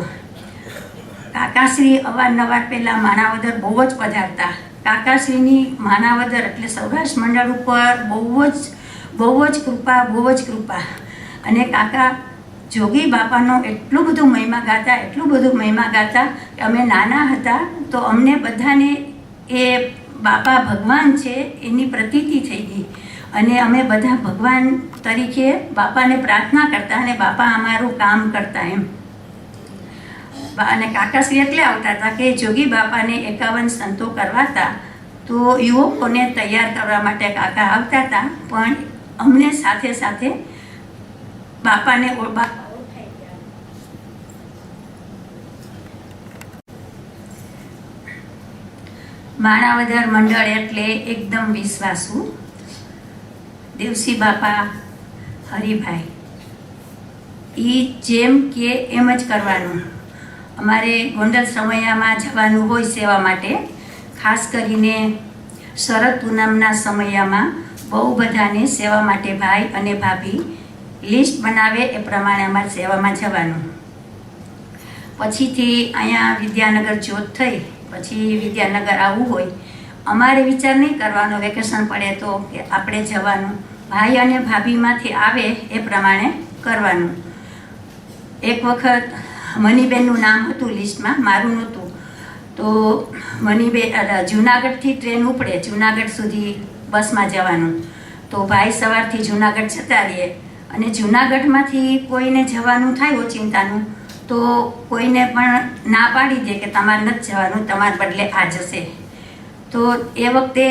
કાકાશ્રી અવારનવાર પહેલાં માણાવદર બહુ જ પધારતા. કાકાશ્રીની માણાવદર એટલે સૌરાષ્ટ્ર મંડળ ઉપર બહુ જ કૃપા, બહુ જ કૃપા. અને કાકા જોગી બાપાનો એટલું બધું મહિમા ગાતા કે અમે નાના હતા તો અમને બધાને એ બાપા ભગવાન છે એની પ્રતીતિ થઈ ગઈ અને અમે બધા ભગવાન તરીકે બાપાને પ્રાર્થના કરતા અને બાપા અમારું કામ કરતા એમ. અને કાકાશ્રી એટલે આવતા હતા કે જોગી બાપાને 51 સંતો કરવાતા તો યુવકોને તૈયાર કરવા માટે કાકા આવતા હતા, પણ અમને સાથે સાથે બાપાને માણાવદર મંડળ એટલે એકદમ વિશ્વાસુ દેવસી બાપા હરિભાઈ, એ જેમ કે એમ જ કરવાનું. અમારે ગોંડલ સમયામાં જવાનું હોય સેવા માટે, ખાસ કરીને શરદ પૂનમના સમયામાં બહુ બધાને સેવા માટે ભાઈ અને ભાભી લિસ્ટ બનાવે એ પ્રમાણે અમારે સેવામાં જવાનું. પછીથી અહીંયા વિદ્યાનગર જ્યોત થઈ, પછી વિદ્યાનગર આવવું હોય અમારે વિચાર નહીં કરવાનો વેકેશન પડે તો કે આપણે જવાનું, ભાઈ અને ભાભીમાંથી આવે એ પ્રમાણે કરવાનું. એક વખત મનીબેનનું નામ હતું લિસ્ટમાં, મારું નહોતું, તો મનીબેન જુનાગઢથી ટ્રેન ઉપડે, જુનાગઢ સુધી બસમાં જવાનું. તો ભાઈ સવારથી જુનાગઢ જતા રહીએ અને જુનાગઢમાંથી કોઈને જવાનું થાય ઓચિંતાનું તો કોઈને પણ ના પાડી દે કે તમારે નથી જવાનું, તમારા બદલે આ જશે. તો એ વખતે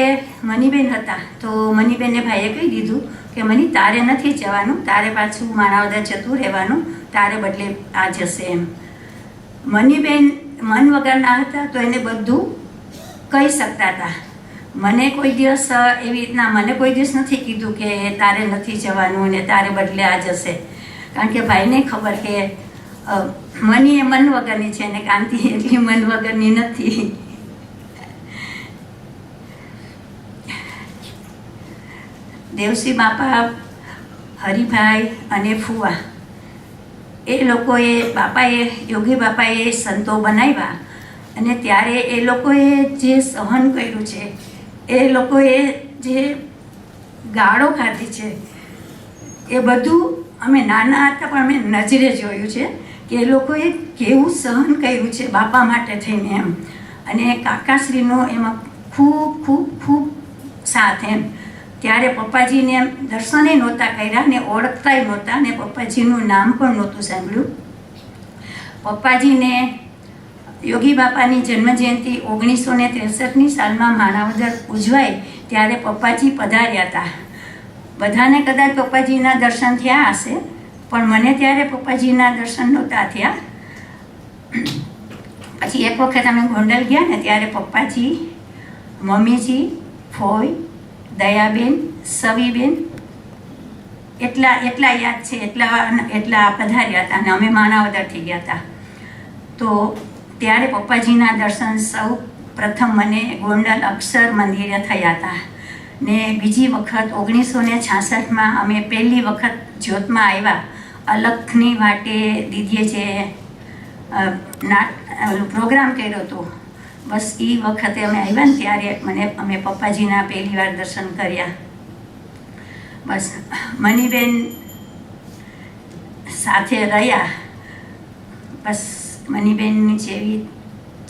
મનીબેન હતા, તો મનીબેનને ભાઈએ કહી દીધું કે મની તારે નથી જવાનું, તારે પાછું માણાવદર જતું રહેવાનું, તારે બદલે આ જશે એમ. મનીબેન મન વગરના હતા તો એને બધું કહી શકતા હતા. મને કોઈ દિવસ એવી રીતના મને કોઈ દિવસ નથી કીધું કે તારે નથી જવાનું અને તારે બદલે આ જશે, કારણ કે ભાઈને ખબર કે મની એ મન વગરની છે અને કાંતિ એટલી મન વગરની નથી. દેવસી બાપા હરિભાઈ અને ફુવા એ લોકોએ યોગી બાપાએ સંતો બનાવ્યા અને ત્યારે એ લોકોએ જે સહન કર્યું છે, એ લોકોએ જે ગાળો ખાધી છે, એ બધું અમે નાના હતા પણ અમે નજરે જોયું છે કે એ લોકોએ કેવું સહન કર્યું છે બાપા માટે થઈને એમ. અને કાકાશ્રીનો એમાં ખૂબ ખૂબ ખૂબ સાથ એમ. ત્યારે પપ્પાજીને એમ દર્શને નહોતા કર્યા ને ઓળખતાય નહોતા ને પપ્પાજીનું નામ પણ નહોતું સાંભળ્યું. પપ્પાજીને યોગી બાપાની જન્મજયંતિ 1963ની સાલમાં માણાવદર ઉજવાય ત્યારે પપ્પાજી પધાર્યા હતા. બધાને કદાચ પપ્પાજીના દર્શન થયા હશે, પણ મને ત્યારે પપ્પાજીના દર્શન નહોતા થયા. પછી એક વખત અમે ગોંડલ ગયા ને ત્યારે પપ્પાજી, મમ્મીજી, ફોઈ, દયાબેન, સવીબેન એટલા યાદ છે, એટલા પધાર્યા હતા અને અમે માણાવદરથી ગયા હતા. તો ત્યારે પપ્પાજીના દર્શન સૌ પ્રથમ મને ગોંડલ અક્ષર મંદિરે થયા હતા ને બીજી વખત 1966માં અમે પહેલી વખત જ્યોતમાં આવ્યા. અલખની વાટે દીદીએ જે પ્રોગ્રામ કર્યો હતો, બસ એ વખતે અમે આવ્યા ને ત્યારે અમે પપ્પાજીના પહેલી વાર દર્શન કર્યા. બસ મનીબેન સાથે રહ્યા, બસ મનીબેનની જેવી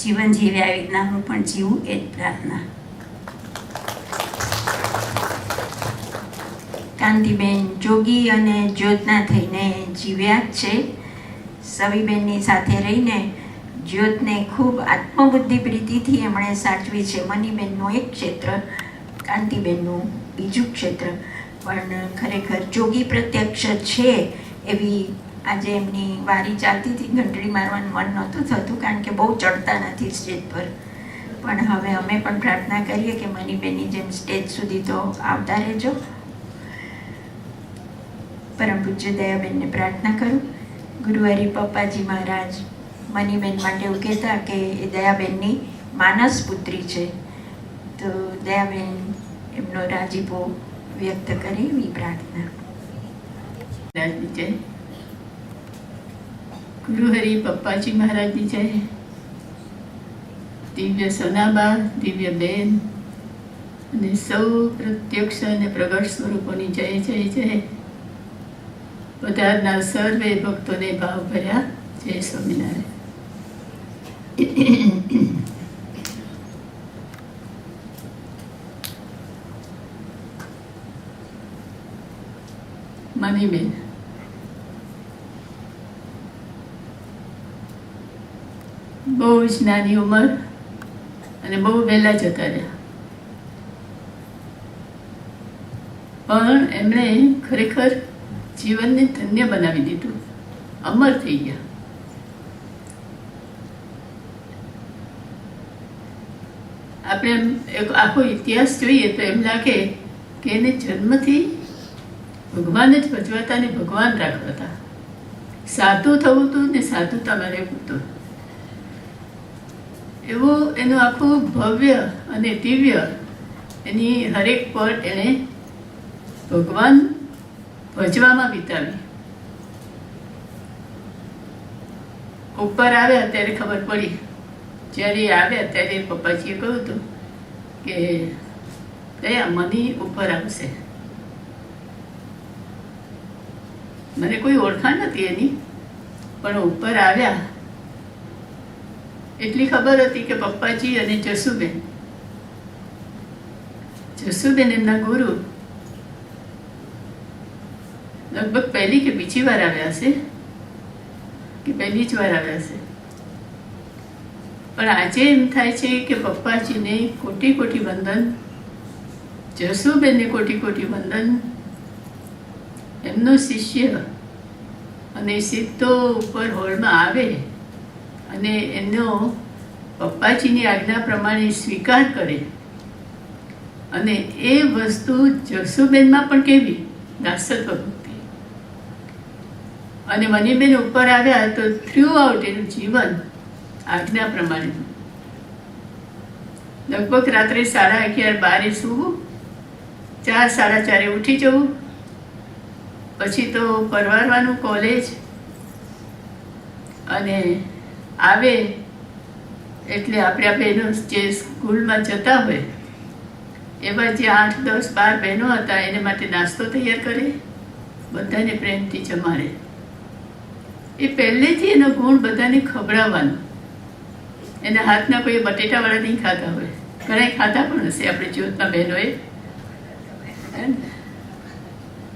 જીવન જીવે આવી રીતના હું પણ જીવું એ જ પ્રાર્થના. કાંતિબેન જોગી અને જ્યોતના થઈને જીવ્યા જ છે. સવીબેનની સાથે રહીને જ્યોતને ખૂબ આત્મબુદ્ધિ પ્રીતિથી એમણે સાચવી છે. મનીબેનનું એક ક્ષેત્ર, કાંતિબેનનું બીજું ક્ષેત્ર, પણ ખરેખર જોગી પ્રત્યક્ષ છે એવી આજે એમની વારી ચાલતી હતી. ઘંટડી મારવાનું મન નહોતું થતું કારણ કે બહુ ચડતા નથી સ્ટેજ પર, પણ હવે અમે પણ પ્રાર્થના કરીએ કે મનીબેનની જેમ સ્ટેજ સુધી તો આવતા રહેજો. પરમ પૂજ્ય દયાબેનને પ્રાર્થના કરું. ગુરુવારી પપ્પાજી મહારાજ મનીબેન માટે એવું કહેતા કે એ દયાબેનની માનસ પુત્રી છે, તો દયાબેન એમનો રાજીપો વ્યક્ત કરે એવી પ્રાર્થના. ગુરુહરિ પપ્પાજી મહારાજની જય. દિવ્ય સોનાબા, દિવ્ય બેન અને સૌ પ્રત્યક્ષ અને પ્રગટ સ્વરૂપોની જય જય જય. પધારનાર સર્વે ભક્તોને ભાવ ભર્યા જય સ્વામિનારાયણ. મનીબેન. બહુ જ નાની ઉંમર અને બહુ વહેલા જતા રહ્યા, પણ એમણે ખરેખર જીવનને ધન્ય બનાવી દીધું, અમર થઈ ગયા. આપણે એમ એક આખો ઇતિહાસ જોઈએ તો એમ લાગે કે એને જન્મથી ભગવાન જ ભજવાતા ને ભગવાન રાખવાતા. સાધુ થવું હતું ને સાધુતામાં રહેવું હતું. એવું એનું આખું ભવ્ય અને દિવ્ય એની હરેક પળ એણે ભગવાન ભજવામાં વિતાવી. ઉપર આવ્યા ત્યારે ખબર પડી, જ્યારે આવ્યા ત્યારે પપ્પાજીએ કહ્યું હતું કે દયા મની ઉપર આવશે. મને કોઈ ઓળખાણ નથી એની, પણ ઉપર આવ્યા એટલી ખબર હતી કે પપ્પાજી અને જસુબેન એમના ગુરુ લગભગ પહેલી કે બીજી વાર આવ્યા હશે, કે પહેલી જ વાર આવ્યા હશે. પણ આજે એમ થાય છે કે પપ્પાજીને કોટી કોટી વંદન, જસુબેનને કોટી કોટી વંદન. એમનો શિષ્ય અને સીધો ઉપર હોલમાં આવે અને એનો પપ્પાજીની આજ્ઞા પ્રમાણે સ્વીકાર કરે, અને એ વસ્તુ જસુબેનમાં પણ કેવી દાસત્વ ભક્તિ. અને મનીબેન ઉપર આવ્યા તો થ્રુ આઉટ એનું જીવન આજ્ઞા પ્રમાણે. લગભગ રાત્રે 11:30-12 સૂવું, 4-4:30 ઉઠી જવું, પછી તો પરવારવાનું કોલેજ, અને આવે એટલે આપણે બહેનો જે સ્કૂલમાં જતા હોય એવા જે 8, 10, 12 બહેનો હતા એને માટે નાસ્તો તૈયાર કરે, બધાને પ્રેમથી જમાડે. એ પહેલેથી એનો ગુણ બધાને ખવડાવવાનો. એના હાથના કોઈ બટેટાવાળા નહીં ખાતા હોય, ઘણા ખાતા પણ હશે આપણે જ્યોતના બહેનોએ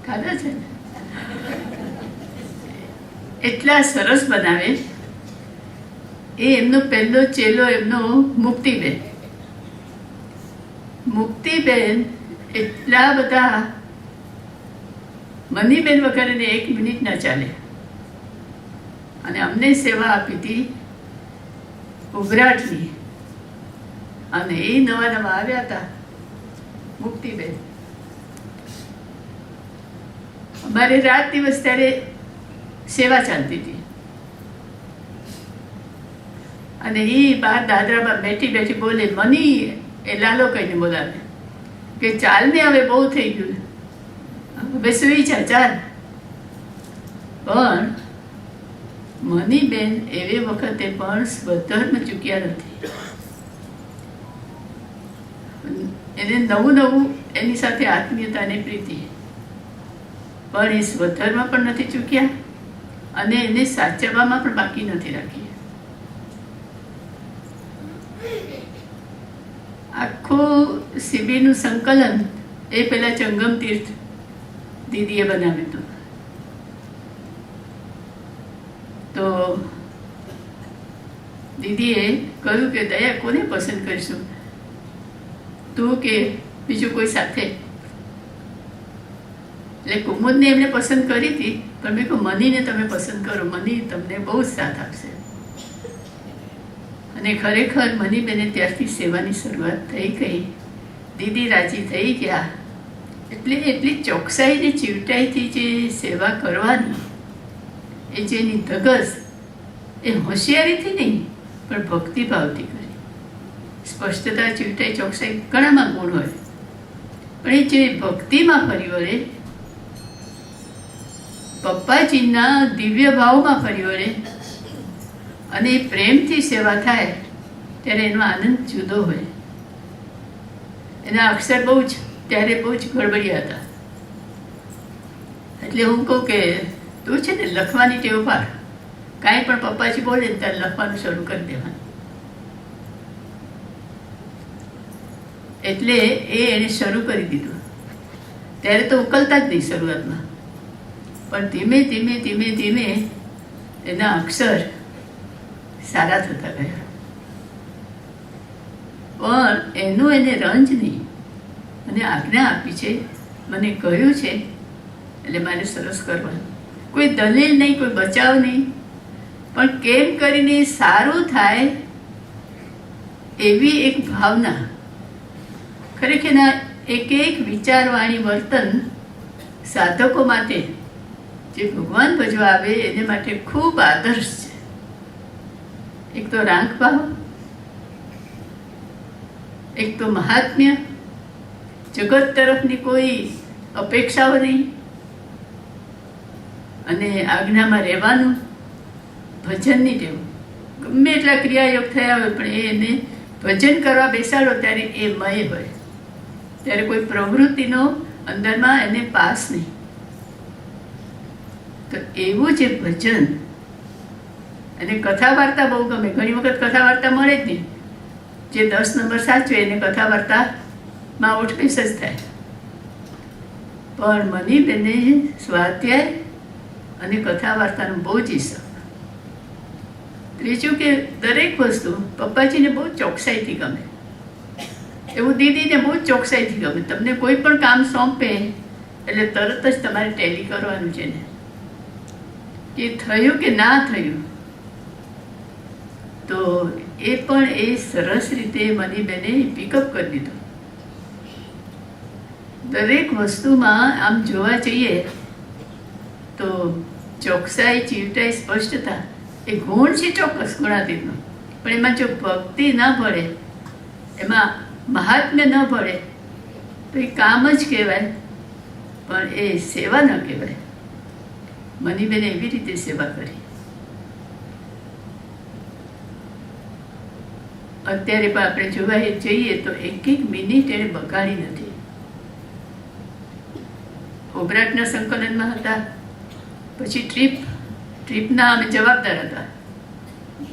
ખાધા છે. એટલા સરસ બનાવે. એ એમનો પહેલો ચેલો એમનો મુક્તિબેન. મુક્તિબેન એટલા બધા, મનીબેન વગર એને 1 મિનિટ ના ચાલે. અને અમને સેવા આપી હતી ઉભરાટની, અને એ નવા આવ્યા હતા મુક્તિબેન. અમારે રાત દિવસ ત્યારે સેવા ચાલતી હતી, અને એ બહાર દાદરામાં બેઠી બેઠી બોલે, મની એ લાલો કહીને બોલાવે કે ચાલ ને હવે બહુ થઈ ગયું, હવે સુઈ જા ચાલ. પણ મનીબેન એવે વખતે પણ સ્વધર્મ ચૂક્યા નથી. એને નવું નવું એની સાથે આત્મીયતા અને પ્રીતિ, પણ એ સ્વધર્મ પણ નથી ચૂક્યા અને એને સાચવવામાં પણ બાકી નથી રાખી. આખું શિબિરનું સંકલન એ પેલા ચંગમ તીર્થ દીદીએ બનાવ્યું હતું. તો દીદીએ કહ્યું કે દયા કોને પસંદ કરીશું, તું કે બીજું કોઈ સાથે? એટલે કુમુદને એમને પસંદ કરી હતી, પણ મેં કહ્યું મનીને તમે પસંદ કરો, મની તમને બહુ જ સાથ આપશે. અને ખરેખર મનીબેને ત્યારથી સેવાની શરૂઆત થઈ ગઈ. દીદી રાજી થઈ ગયા. એટલે એટલી ચોકસાઈ ને ચીવટાઈથી જે સેવા કરવાની, એ જેની ધગસ, એ હોશિયારીથી નહીં પણ ભક્તિભાવથી કરી. સ્પષ્ટતા, ચીવટાઈ, ચોકસાઈ ઘણામાં ગુણ હોય, પણ એ જે ભક્તિમાં ફરી વળે, પપ્પાજીના દિવ્ય ભાવમાં ફરી વળે અને એ પ્રેમથી સેવા થાય ત્યારે એનો આનંદ જુદો હોય. એના અક્ષર બહુ જ ત્યારે બહુ જ ગડબડિયા હતા. એટલે હું કહું કે તું છે ને લખવાની ટેવ પાડ. કાંઈ પણ પપ્પાજી બોલે ને ત્યારે લખવાનું શરૂ કરી દેવાનું. એટલે એણે શરૂ કરી દીધું. ત્યારે તો ઉકલતા જ નહીં શરૂઆતમાં, પણ ધીમે ધીમે ધીમે ધીમે એના અક્ષર સારા થતા ગયા. પણ એનું એને રંજ નહીં, મને આજ્ઞા આપી છે, મને કહ્યું છે એટલે મારે સરસ કરવાનું. કોઈ દલીલ નહીં, કોઈ બચાવ નહીં, પણ કેમ કરીને સારું થાય એવી એક ભાવના. ખરેખર એક એક વિચારવાણી વર્તન સાધકો માટે, જે ભગવાન ભજવા આવે એને માટે ખૂબ આદર્શ છે. એક તો રાંક ભાવ, એક તો મહાત્મ્ય, જગત તરફની કોઈ અપેક્ષાઓ નહીં, અને આજ્ઞામાં રહેવાનું, ભજનની ટેવ. ગમે એટલા ક્રિયાયોગ થયા હોય પણ એને ભજન કરવા બેસાડો ત્યારે એ મય હોય, ત્યારે કોઈ પ્રવૃત્તિનો અંદરમાં એને પાસ નહીં. તો એવું જે ભજન, અને કથા વાર્તા બહુ ગમે. ઘણી વખત કથા વાર્તા મળે જ નહીં. જે 10 નંબર સાચવે એને કથા વાર્તામાં ઓઠપીસ જ થાય. પણ મનીબેને સ્વાધ્યાય અને કથા વાર્તાનો બહુ જ હિસ્સો. ત્રીજું કે દરેક વસ્તુ પપ્પાજીને બહુ ચોકસાઈથી ગમે. એવું દીદીને બહુ જ ચોકસાઈથી ગમે. તમને કોઈ પણ કામ સોંપે એટલે તરત જ તમારે ટેલી કરવાનું છે ને, કે થયું કે ના થયું. તો એ પણ એ સરસ રીતે મનીબેને પિકઅપ કરી દીધું. દરેક વસ્તુમાં આમ જોવા જઈએ તો ચોકસાઈ, ચીવટાઈ, સ્પષ્ટતા એ ગુણ છે ચોક્કસ ગુણાતીતનો. પણ એમાં જો ભક્તિ ન ભળે, એમાં મહાત્મ્ય ન ભળે તો એ કામ જ કહેવાય, પણ એ સેવા ન કહેવાય. મનીબેને એવી રીતે સેવા કરી. અત્યારે પણ આપણે જોવા જઈએ તો એક એક મિનિટ એને બગાડી નથી. ઓબરાટના સંકલનમાં હતા, પછી ટ્રીપના અમે જવાબદાર હતા.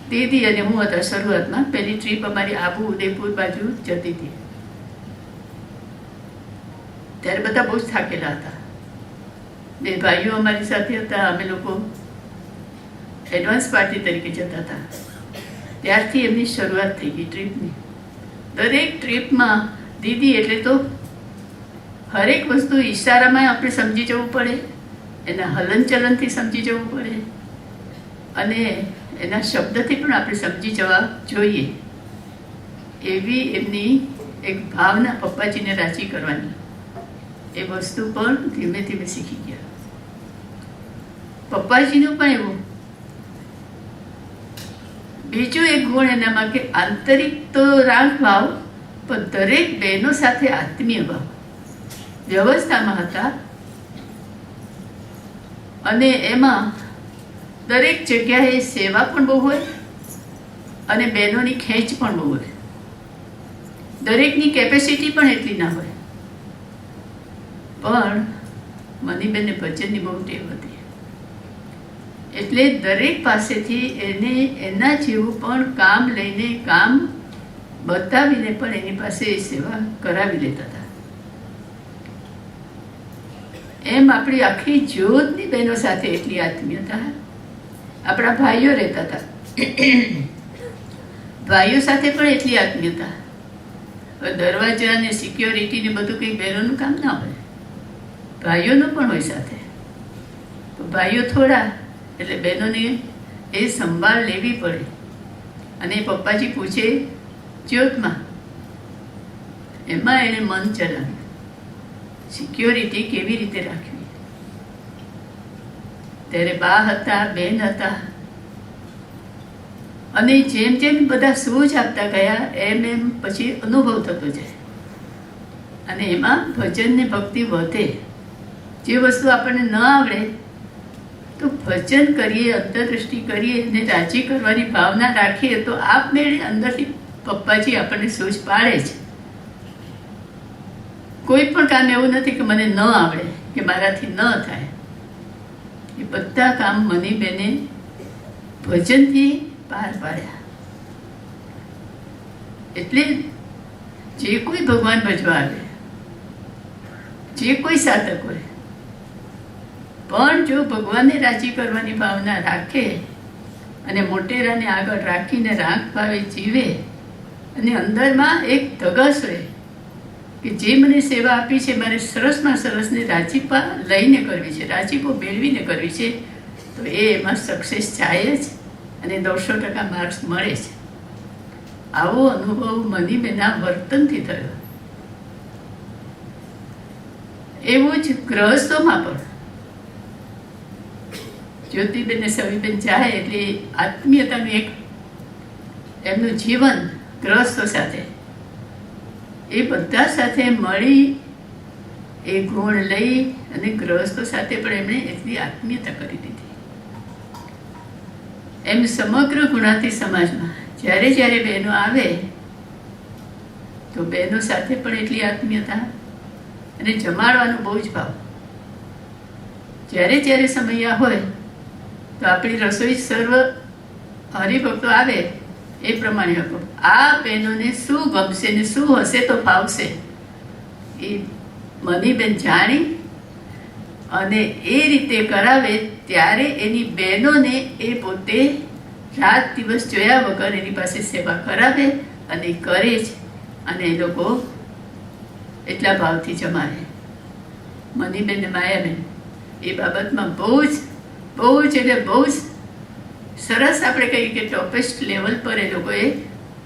દીદી અને હું હતા શરૂઆતમાં. પહેલી ટ્રીપ અમારી આબુ ઉદયપુર બાજુ જતી હતી. ત્યારે બધા બહુ જ થાકેલા હતા. 2 ભાઈઓ અમારી સાથે હતા. અમે લોકો એડવાન્સ પાર્ટી તરીકે જતા હતા. ત્યારથી એમની શરૂઆત થઈ ગઈ ટ્રીપની. દરેક ટ્રીપમાં દીદી એટલે તો હરેક વસ્તુ ઈશારામાં આપણે સમજી જવું પડે, એના હલનચલનથી સમજી જવું પડે, અને એના શબ્દથી પણ આપણે સમજી જવા જોઈએ. એવી એમની એક ભાવના પપ્પાજીને રાજી કરવાની, એ વસ્તુ પણ ધીમે ધીમે શીખી ગયા. પપ્પાજીનું પણ એવું બીજું એક ગુણ એનામાં કે આંતરિક તો રાગ ભાવ, પણ દરેક બહેનો સાથે આત્મીય ભાવ. વ્યવસ્થામાં હતા અને એમાં દરેક જગ્યાએ સેવા પણ બહુ હોય અને બહેનોની ખેંચ પણ બહુ હોય. દરેકની કેપેસિટી પણ એટલી ના હોય, પણ મનીબેનને ભજનની બહુ ટેવ હતી. એટલે દરેક પાસેથી એને એના જેવું પણ કામ લઈને, કામ બતાવીને પણ એની પાસે એ સેવા કરાવી લેતા હતા. એમ આપણી આખી જ્યોતની બહેનો સાથે એટલી આત્મીયતા. આપણા ભાઈઓ રહેતા હતા, ભાઈઓ સાથે પણ એટલી આત્મીયતા. દરવાજા ને સિક્યોરિટી ને બધું કંઈ બહેનોનું કામ ના હોય, ભાઈઓનું પણ હોય સાથે. તો ભાઈઓ થોડા એટલે બહેનોને એ સંભાળ લેવી પડે. અને પપ્પાજી પૂછે જ્યોતમાં, એમાં એણે મન ચલાવ્યું, સિક્યોરિટી કેવી રીતે રાખવી. ત્યારે બા હતા, બેન હતા, અને જેમ જેમ બધા સૂઝ આપતા ગયા એમ એમ પછી અનુભવ થતો જાય, અને એમાં ભજન ને ભક્તિ વધે. જે વસ્તુ આપણને ન આવડે તો ભજન કરીએ, અંતરદૃષ્ટિ કરીએ, એને રાજી કરવાની ભાવના રાખીએ તો આપમેળે અંદરથી પપ્પાજી આપણને સૂઝ પાડે છે. કોઈ પણ કામ એવું નથી કે મને ન આવડે કે મારાથી ન થાય. એ બધા કામ મનીબેને ભજનથી પાર પાડ્યા. એટલે જે કોઈ ભગવાન ભજવા આવે, જે કોઈ સાધક હોય, પણ જો ભગવાનને રાજી કરવાની ભાવના રાખે અને મોટેરાને આગળ રાખીને રાગ ભાવે જીવે અને અંદરમાં એક ધગસ હોય કે જે મને સેવા આપી છે મારે સરસમાં સરસને રાજીપા લઈને કરવી છે, રાજીપો મેળવીને કરવી છે, તો એ એમાં સક્સેસ જાય જ અને 100% માર્ક્સ મળે છે. આવો અનુભવ મનીબેનના વર્તનથી થયો. એવું જ ગ્રહસ્થોમાં પણ જ્યોતિબેન ને સવીબેન જાય એટલે આત્મીયતાનું એક એમનું જીવન ગ્રહસ્થો સાથે, એ બધા સાથે મળી એ ગુણ લઈ અને ગ્રહસ્થો સાથે પણ એમણે એટલી આત્મીયતા કરી દીધી. એમ સમગ્ર ગુણાતી સમાજમાં જ્યારે જ્યારે બહેનો આવે તો બહેનો સાથે પણ એટલી આત્મીયતા અને જમાડવાનો બહુ જ ભાવ. જ્યારે જ્યારે સમયા હોય તો આપણી રસોઈ સર્વ હરિભક્તો આવે એ પ્રમાણે આ બહેનોને શું ગમશે ને શું હશે તો ફાવશે એ મનીબેન જાણી અને એ રીતે કરાવે. ત્યારે એની બહેનોને એ પોતે રાત દિવસ જોયા વગર એની પાસે સેવા કરાવે અને કરે જ, અને એ લોકો એટલા ભાવથી જમાડે. મનીબેન ને માયાબેન એ બાબતમાં બહુ જ એટલે બહુ જ સરસ આપણે કહીએ કે ટોપેસ્ટ લેવલ પર એ લોકોએ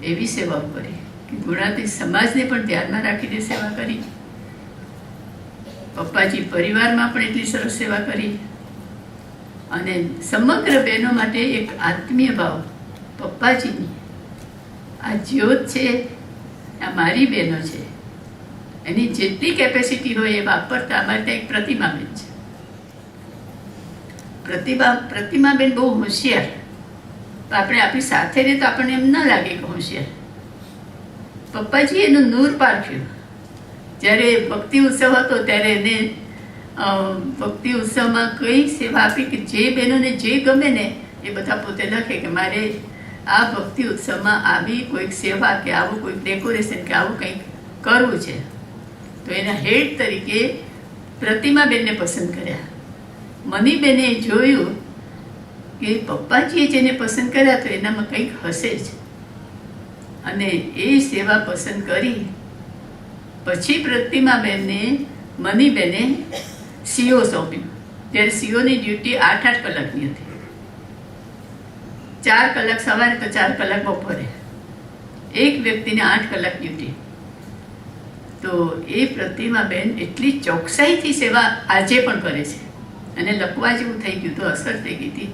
એવી સેવાઓ કરી કે ગુણાતી સમાજને પણ ધ્યાનમાં રાખીને સેવા કરી. પપ્પાજી પરિવારમાં પણ એટલી સરસ સેવા કરી અને સમગ્ર બહેનો માટે એક આત્મીય ભાવ. પપ્પાજીની આ જ્યોત છે, આ મારી બહેનો છે, એની જેટલી કેપેસિટી હોય એ વાપરતા અમારે ત્યાં એક પ્રતિમાબેન છે. પ્રતિમાબેન બહુ હોશિયાર. આપણે આપણી સાથે રહે તો આપણને એમ ના લાગે કે હોશિયાર. પપ્પાજી એનું નૂર પારખ્યું. જ્યારે ભક્તિ ઉત્સવ હતો ત્યારે એને ભક્તિ ઉત્સવમાં કઈ સેવા આપી કે જે બહેનોને જે ગમે ને એ બધા પોતે લખે કે મારે આ ભક્તિ ઉત્સવમાં આવી કોઈક સેવા કે આવું કોઈક ડેકોરેશન કે આવું કંઈક કરવું છે. તો એના હેડ તરીકે પ્રતિમાબેનને પસંદ કર્યા. મનીબેને જોયું કે પપ્પાજીએ જેને પસંદ કર્યા તો એનામાં કંઈક હશે જ, અને એ સેવા પસંદ કરી. પછી પ્રતિમાબેનને મનીબેને સીઓ સોંપ્યું. ત્યારે સીઓની ડ્યુટી 8-8 કલાકની હતી. 4 કલાક સવારે તો 4 કલાક બપોરે, એક વ્યક્તિને 8 કલાક ડ્યુટી. તો એ પ્રતિમાબેન એટલી ચોકસાઈથી સેવા આજે પણ કરે છે, અને લખવા જેવું થઈ ગયું તો અસર થઈ ગઈ હતી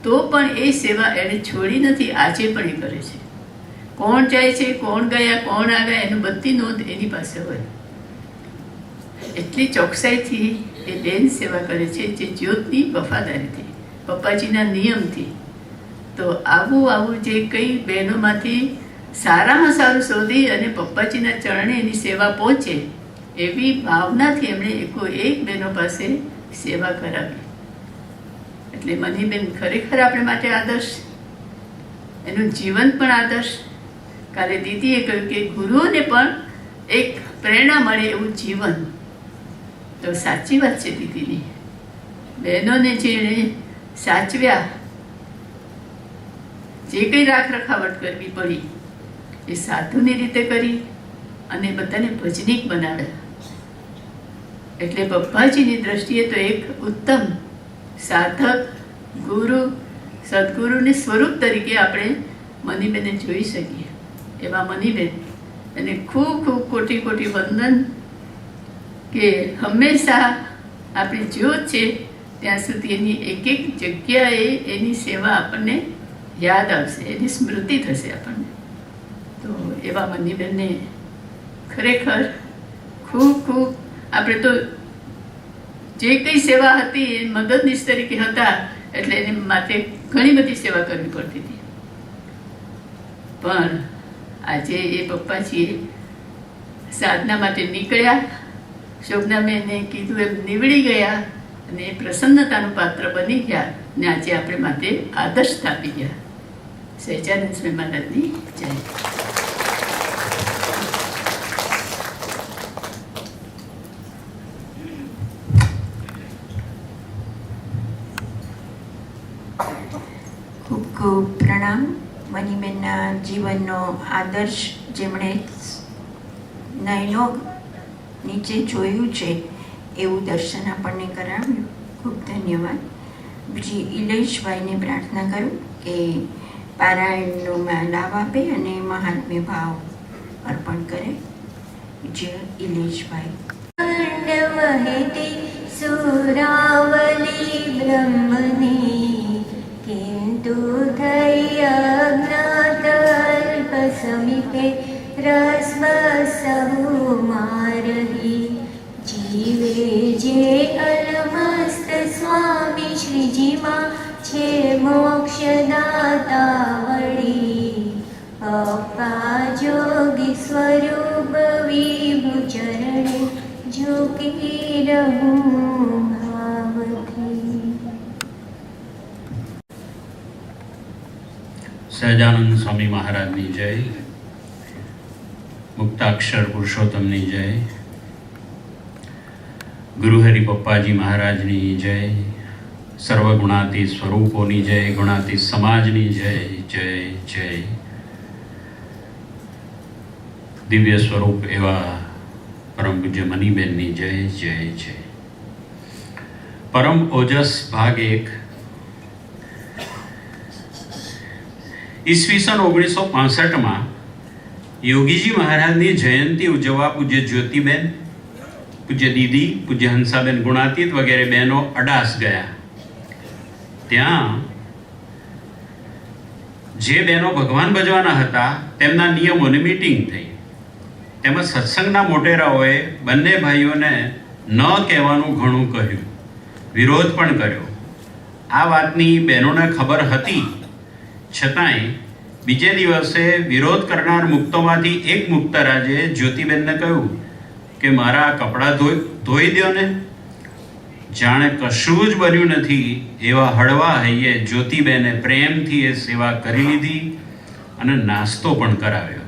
તો પણ એ સેવા એણે છોડી નથી. આજે પણ એ કરે છે. કોણ જાય છે, કોણ ગયા, કોણ આવ્યા એનું બધી નોંધ એની પાસે હોય. એટલી ચોકસાઈથી એ બેન સેવા કરે છે, જે જ્યોતની વફાદારીથી, પપ્પાજીના નિયમથી. તો આવું જે કઈ બહેનોમાંથી સારામાં સારું શોધી અને પપ્પાજીના ચરણે એની સેવા પહોંચે એવી ભાવનાથી એમણે એક બહેનો પાસે સેવા કરાવી. એટલે મનીબેન ખરેખર આપણે માટે આદર્શ, એનું જીવન પણ આદર્શ. કાલે દીદીએ કહ્યું કે ગુરુઓને પણ એક પ્રેરણા મળે એવું જીવન. તો સાચી વાત છે દીદીની. બહેનોને જેણે સાચવ્યા, જે કંઈ રાખ રખાવટ કરવી પડી એ સાધુની રીતે કરી અને બધાને ભજનીક બનાવ્યા. એટલે પપ્પાજીની દ્રષ્ટિએ તો એક ઉત્તમ સાધક, ગુરુ, સદગુરુને સ્વરૂપ તરીકે આપણે મનીબેનને જોઈ શકીએ. એવા મનીબેન એને ખૂબ ખૂબ કોટી કોટી વંદન કે હંમેશા આપણી જ્યોત છે ત્યાં સુધી એની એક એક જગ્યાએ એની સેવા આપણને યાદ આવશે, એની સ્મૃતિ થશે આપણને. તો એવા મનીબેનને ખરેખર ખૂબ ખૂબ આપણે તો જે કંઈ સેવા હતી એ મદદનીશ તરીકે હતા એટલે એને માટે ઘણી બધી સેવા કરવી પડતી હતી. પણ આજે એ પપ્પાજીએ સાધના માટે નીકળ્યા, શોભનાબેને કીધું એમ નીવડી ગયા અને એ પ્રસન્નતાનું પાત્ર બની ગયા ને આજે આપણે માટે આદર્શ સ્થાપી ગયા. સહજાનંદ સ્વામી મહારાજની જય. ખૂબ ખૂબ પ્રણામ. મનીબેનના જીવનનો આદર્શ જેમણે નયનો નીચે જોયું છે એવું દર્શન આપણને કરાવ્યું. ખૂબ ધન્યવાદ. બીજી ઇલેશભાઈને પ્રાર્થના કરું કે પારાયણનો લાભ આપે અને મહાત્મ્ય ભાવ અર્પણ કરે. જે ઇલેશભાઈ. वहति सुरावली ब्रह्मणि किन्तु धैर्यज्ञातल्पसमीपे रस्मसहु मारहि जीवे जे अलमस्त स्वामी श्रीजीमा छे मोक्षदाता वળી પપ્પા જોગી સ્વરૂપ વિભુ ચરણે ઝૂકી રહું ભાવથી. સહજાનંદ સ્વામી મહારાજની જય. મુક્તાક્ષર પુરુષોત્તમની જય. ગુરુહરિ પપ્પાજી મહારાજની જય. સર્વગુણાતીત સ્વરૂપોની જય. ગુણાતીત સમાજની જય જય જય. દિવ્ય સ્વરૂપ એવા પરમ પૂજ્ય મનીબેનની જય જય જય. પરમ ઓજસ ભાગ 1. ઈસવીસન 1965 યોગીજી મહારાજની જયંતિ ઉજવવા પૂજ્ય જ્યોતિબેન, પૂજ્ય દીદી, પૂજ્ય હંસાબેન ગુણાતીત વગેરે બહેનો અડાસ ગયા. ત્યાં જે બહેનો ભગવાન ભજવાના હતા તેમના નિયમોની મીટિંગ થઈ. તેમજ સત્સંગના મોટેરાઓએ બંને ભાઈઓને ન કહેવાનું ઘણું કહ્યું, વિરોધ પણ કર્યો. આ વાતની બહેનોને ખબર હતી, છતાંય બીજે દિવસે વિરોધ કરનાર મુક્તોમાંથી એક મુક્તરાજે જ્યોતિબેનને કહ્યું કે મારા કપડાં ધોઈ દો ને. જાણે કશું જ બન્યું નથી એવા હળવા હૈયે જ્યોતિબેને પ્રેમથી એ સેવા કરી લીધી અને નાસ્તો પણ કરાવ્યો.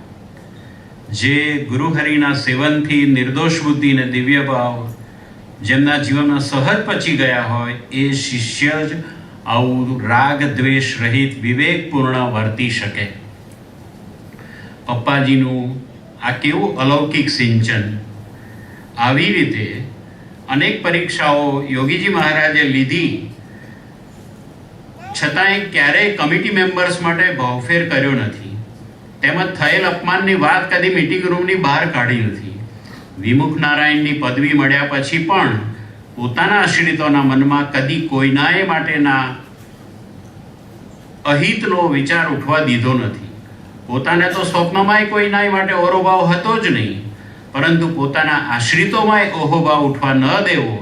જે ગુરુહરિના સેવનથી નિર્દોષ બુદ્ધિ અને દિવ્ય ભાવ જેમના જીવનમાં સહજ પચી ગયા હોય એ શિષ્ય જ આવું રાગ દ્વેષ રહિત વિવેકપૂર્ણ વર્તી શકે. પપ્પાજીનું આ કેવું અલૌકિક સિંચન. આવી રીતે અનેક પરીક્ષાઓ યોગીજી મહારાજે લીધી, છતાંય ક્યારેય કમિટી મેમ્બર્સ માટે ભાવફેર કર્યો નથી. તેમજ થયેલ અપમાનની વાત કદી મીટિંગ રૂમની બહાર કાઢી નથી. વિમુખ નારાયણની પદવી મળ્યા પછી પણ પોતાના આશ્રિતોના મનમાં કદી કોઈનાએ માટેના અહિતનો વિચાર ઉઠવા દીધો નથી. પોતાને તો સ્વપ્નમાંય કોઈનાય માટે ઓરો ભાવ હતો જ નહીં, પરંતુ પોતાના આશ્રિતોમાંય ઓહો ભાવ ઉઠવા ન દેવો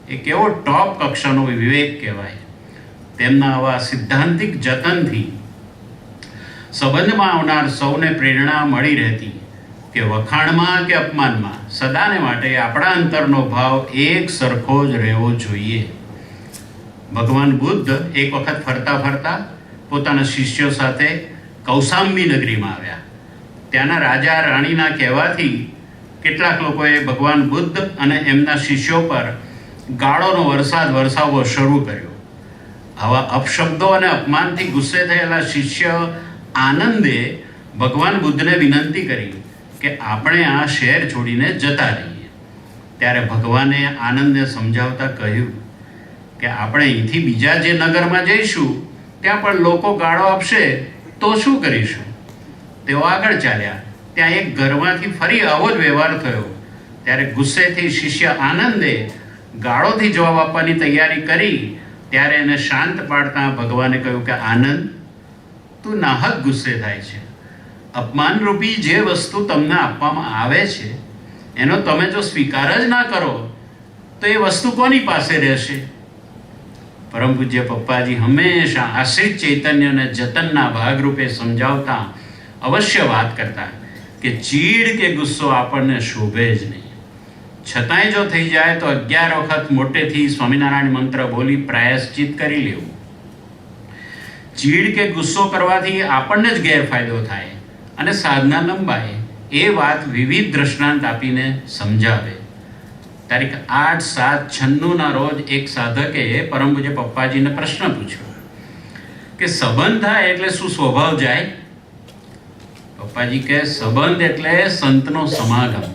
એ કેવો ટોપ કક્ષાનો વિવેક કહેવાય. તેમના આવા સિદ્ધાંતિક જતનથી સંબંધમાં આવનાર સૌને પ્રેરણા મળી રહેતી કે વખાણમાં કે અપમાનમાં સદાને માટે આપણા અંતરનો ભાવ એક સરખો જ રહેવો જોઈએ. ભગવાન બુદ્ધ એક વખત ફરતા ફરતા પોતાના શિષ્યો સાથે કૌશાંબી નગરીમાં આવ્યા. ત્યાંના રાજા રાણીના કહેવાથી કેટલાક લોકોએ ભગવાન બુદ્ધ અને એમના શિષ્યો પર ગાળોનો વરસાદ વરસાવવો શરૂ કર્યો. આવા અપશબ્દો અને અપમાનથી ગુસ્સે થયેલા શિષ્ય આનંદે ભગવાન બુદ્ધને વિનંતી કરી કે આપણે આ શહેર છોડીને જતા રહીએ. ત્યારે ભગવાને આનંદને સમજાવતા કહ્યું કે આપણે અહીંથી બીજા જે નગરમાં જઈશું ત્યાં પણ લોકો ગાળો આપશે તો શું કરીશું? તેઓ આગળ ચાલ્યા. ત્યાં એક ઘરમાંથી ફરી આવો જ વ્યવહાર થયો. ત્યારે ગુસ્સેથી શિષ્ય આનંદે ગાળોથી જવાબ આપવાની તૈયારી કરી. ત્યારે એને શાંત પાડતા ભગવાને કહ્યું કે આનંદ, તું નાહક ગુસ્સે થાય છે. અપમાનરૂપી જે વસ્તુ તમને આપવામાં આવે છે એનો તમે જો સ્વીકાર જ ના કરો તો એ વસ્તુ કોની પાસે રહેશે? પરમ પૂજ્ય પપ્પાજી હંમેશા આશ્રિત ચૈતન્યને જતનના ભાગરૂપે સમજાવતા અવશ્ય વાત કરતા કે ચીડ કે ગુસ્સો આપણને શોભે જ નહીં. છતાંય જો થઈ જાય તો 11 વખત મોટેથી સ્વામિનારાયણ મંત્ર બોલી પ્રાયશ્ચિત કરી લેવું. ચીડ કે ગુસ્સો કરવાથી આપણને જ ગેરફાયદો થાય અને સાધના લંબાય એ વાત વિવિધ દ્રષ્ટાંત આપીને સમજાવે. તારીખ 8/7/96 રોજ એક સાધકે પરમ પૂજ્ય પપ્પાજીને પ્રશ્ન પૂછ્યો કે સંબંધ થાય એટલે શું સ્વભાવ જાય? પપ્પાજી કહે સંબંધ એટલે સંતનો સમાગમ.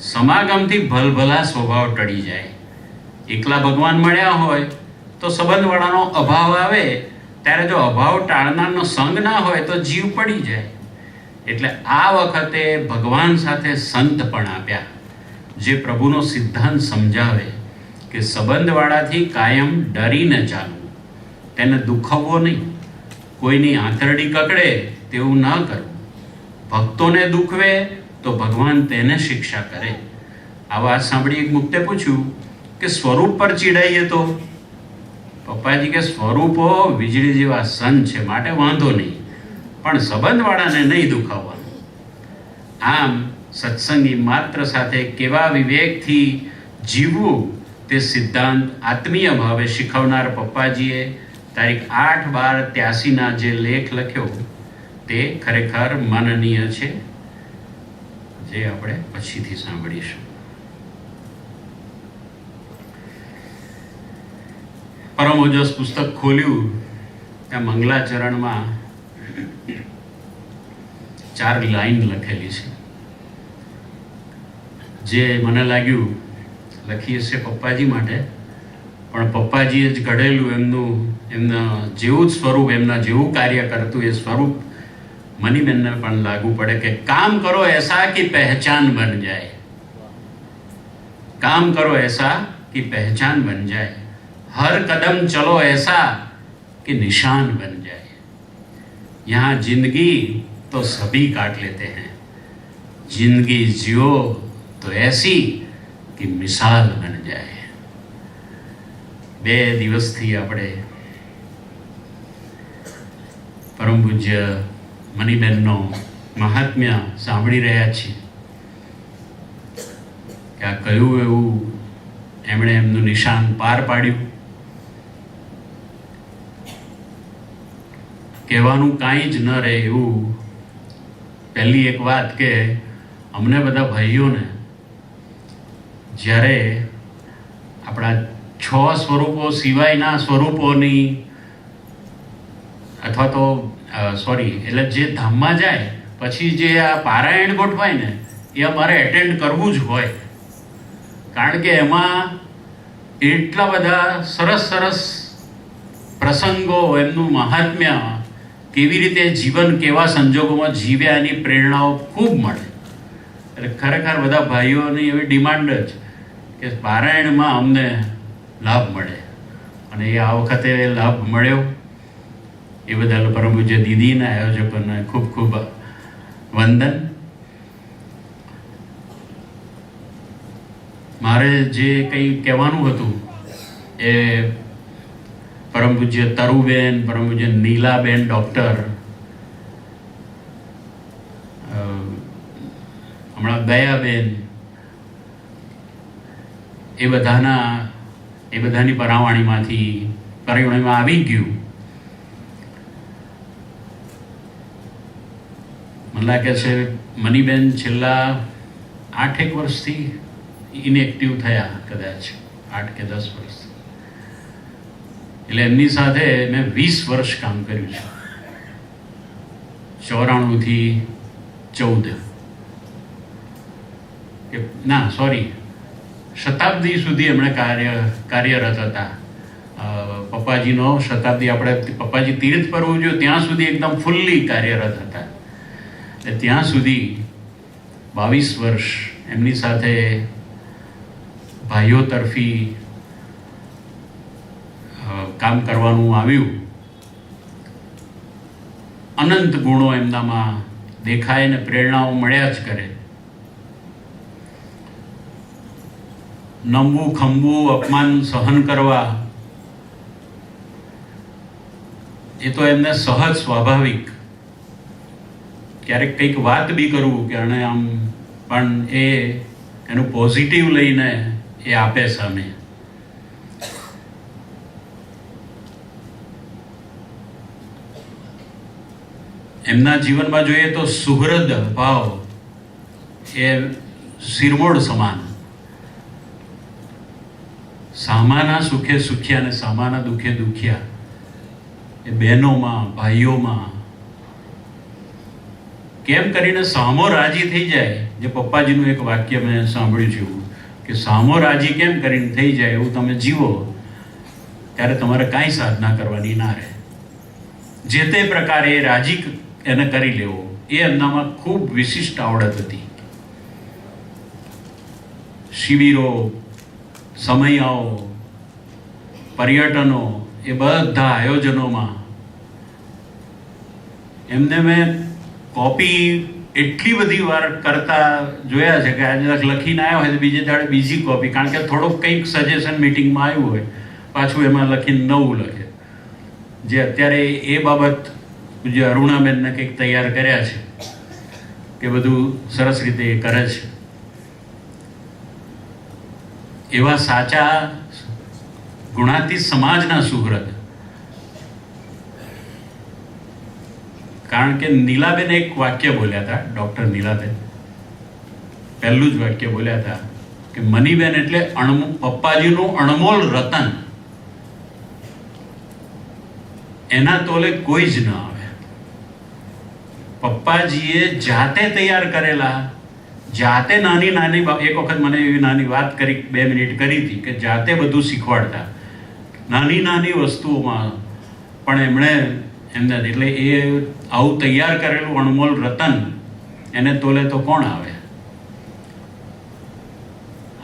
સમાગમથી ભલભલા સ્વભાવ ટળી જાય. એકલા ભગવાન મળ્યા હોય તો સંબંધવાળાનો અભાવ આવે, ત્યારે જો અભાવ ટાળનારનો સંગ ના હોય તો જીવ પડી જાય. એટલે આ વખતે ભગવાન સાથે સંત પણ આપ્યા, જે પ્રભુનો સિદ્ધાંત સમજાવે કે સંબંધવાળાથી કાયમ ડરીને ચાલવું, તેને દુખવવો નહીં, કોઈની આંતરડી કકડે તેવું ન કરવું. ભક્તોને દુખવે તો ભગવાન તેને શિક્ષા કરે. આ વાત સાંભળી એક મુક્તે પૂછ્યું કે સ્વરૂપ પર ચીડાઈએ તો? પપ્પાજી કે સ્વરૂપો વીજળી જેવા સન છે, માટે વાંધો નહીં, પણ સંબંધવાળાને નહીં દુખાવવાનું. આમ સત્સંગી માત્ર સાથે કેવા વિવેકથી જીવવું તે સિદ્ધાંત આત્મીય ભાવે શીખવનાર પપ્પાજીએ તારીખ 8/12/83 જે લેખ લખ્યો તે ખરેખર માનનીય છે, જે આપણે પછીથી સાંભળીશું. પરમ ઓજસ પુસ્તક ખોલ્યું ત્યાં મંગલાચરણમાં 4 લાઈન લખેલી છે, જે મને લાગ્યું લખી હશે પપ્પાજી માટે, પણ પપ્પાજીએ જ ઘડેલું એમના જેવું જ સ્વરૂપ, એમના જેવું કાર્ય કરતું એ સ્વરૂપ મનીબેનને પણ લાગુ પડે કે કામ કરો એસા કે પહેચાન બન જાય. काम करो ऐसा कि पहचान बन जाए, हर कदम चलो ऐसा कि निशान बन जाए. यहाँ जिंदगी तो सभी काट लेते हैं, जिंदगी जियो तो ऐसी कि मिसाल बन जाए. 2 દિવસથી આપણે પરમ પૂજ્ય મનીબેનનો મહાત્મ્ય સાંભળી રહ્યા છીએ કે આ કયું એવું એમણે એમનું નિશાન પાર પાડ્યું. કહેવાનું કાંઈ જ ન રહે એવું. પહેલી એક વાત કે અમને બધા ભાઈઓને જ્યારે આપણા 6 સ્વરૂપો સિવાયના સ્વરૂપોની અથવા તો એટલે જે ધામમાં જાય પછી જે આ પારાયણ ગોઠવાય ને એ અમારે એટેન્ડ કરવું જ હોય, કારણ કે એમાં એટલા બધા સરસ સરસ પ્રસંગો, એમનું મહાત્મ્ય, કેવી રીતે જીવન કેવા સંજોગોમાં જીવ્યા એની પ્રેરણાઓ ખૂબ મળે. એટલે ખરેખર બધા ભાઈઓની એવી ડિમાન્ડ જ કે પારાયણમાં અમને લાભ મળે, અને એ આ વખતે લાભ મળ્યો. એ બદલ પરમ પૂજ્ય દીદીના આયોજકોને ખૂબ ખૂબ વંદન. મારે જે કંઈ કહેવાનું હતું એ પરમ પૂજ્ય તરુબેન, પરમ પૂજ્ય નીલાબેન ડૉક્ટર, હમણાં દયાબેન, એ બધાની પરિવાણીમાં આવી ગયું. મને લાગે છે મનીબેન છેલ્લા 8 વર્ષથી ઇનએક્ટિવ થયા, કદાચ 8 કે 10 વર્ષ. એટલે એમની સાથે મેં 20 વર્ષ કામ કર્યું છે, 94થી 14 શતાબ્દી સુધી એમણે કાર્યરત હતા. પપ્પાજીનો શતાબ્દી, આપણે પપ્પાજી તીર્થ પર ઉજવ્યો ત્યાં સુધી એકદમ ફૂલ્લી કાર્યરત હતા. ત્યાં સુધી 22 વર્ષ એમની સાથે ભાઈઓ તરફી કામ કરવાનું આવ્યું. અનંત ગુણો એમનામાં દેખાય ને પ્રેરણાઓ મળ્યા જ કરે. નમવું, ખંભવું, અપમાન સહન કરવા એ તો એમને સહજ, સ્વાભાવિક. ક્યારેક કંઈક વાત બી કરવું કે આમ, પણ એ એનું પોઝિટિવ લઈને એ આપે સામે. એમના જીવનમાં જોઈએ તો સુહૃદ ભાવ એ શિરમોડ સમાન. સામાના સુખે સુખ્યા અને સામાના દુઃખે દુખ્યા. એ બહેનોમાં, ભાઈઓમાં કેમ કરીને સામો રાજી થઈ જાય. જે પપ્પાજીનું એક વાક્ય મેં સાંભળ્યું છે એવું કે સામો રાજી કેમ કરીને થઈ જાય એવું તમે જીવો ત્યારે તમારે કાંઈ સાધના કરવાની ના રહે. જે તે પ્રકારે રાજી એને કરી લેવો એ એમનામાં ખૂબ વિશિષ્ટ આવડત હતી. શિબિરો, સમયાઓ, પર્યટનો એ બધા આયોજનોમાં એમને મેં કોપી એટલી બધી વાર કરતા જોયા છે કે આજે લખીને આવ્યો હોય તો બીજે દાડે બીજી કોપી, કારણ કે થોડુંક કંઈક સજેશન મિટિંગમાં આવ્યું હોય પાછું એમાં લખીને નવું લખે. જે અત્યારે એ બાબત જે અરુણાબેનને કંઈક તૈયાર કર્યા છે કે બધું સરસ રીતે એ કરે છે. એવા સાચા ગુણાતીત સમાજના સુહૃદ. કારણ કે નીલાબેન એક વાક્ય બોલ્યા હતા, ડૉક્ટર નીલાબેન પહેલું જ વાક્ય બોલ્યા હતા કે મનીબેન એટલે પપ્પાજીનું અણમોલ રતન, એના તોલે કોઈ જ ન આવે. પપ્પાજીએ જાતે તૈયાર કરેલા, જાતે નાની નાની, એક વખત મને એવી નાની વાત કરી, 2 મિનિટ કરી હતી કે જાતે બધું શીખવાડતા નાની નાની વસ્તુઓમાં પણ એમણે એમને, એટલે એ આવું તૈયાર કરેલું અણમોલ રતન એને તોલે તો કોણ આવે.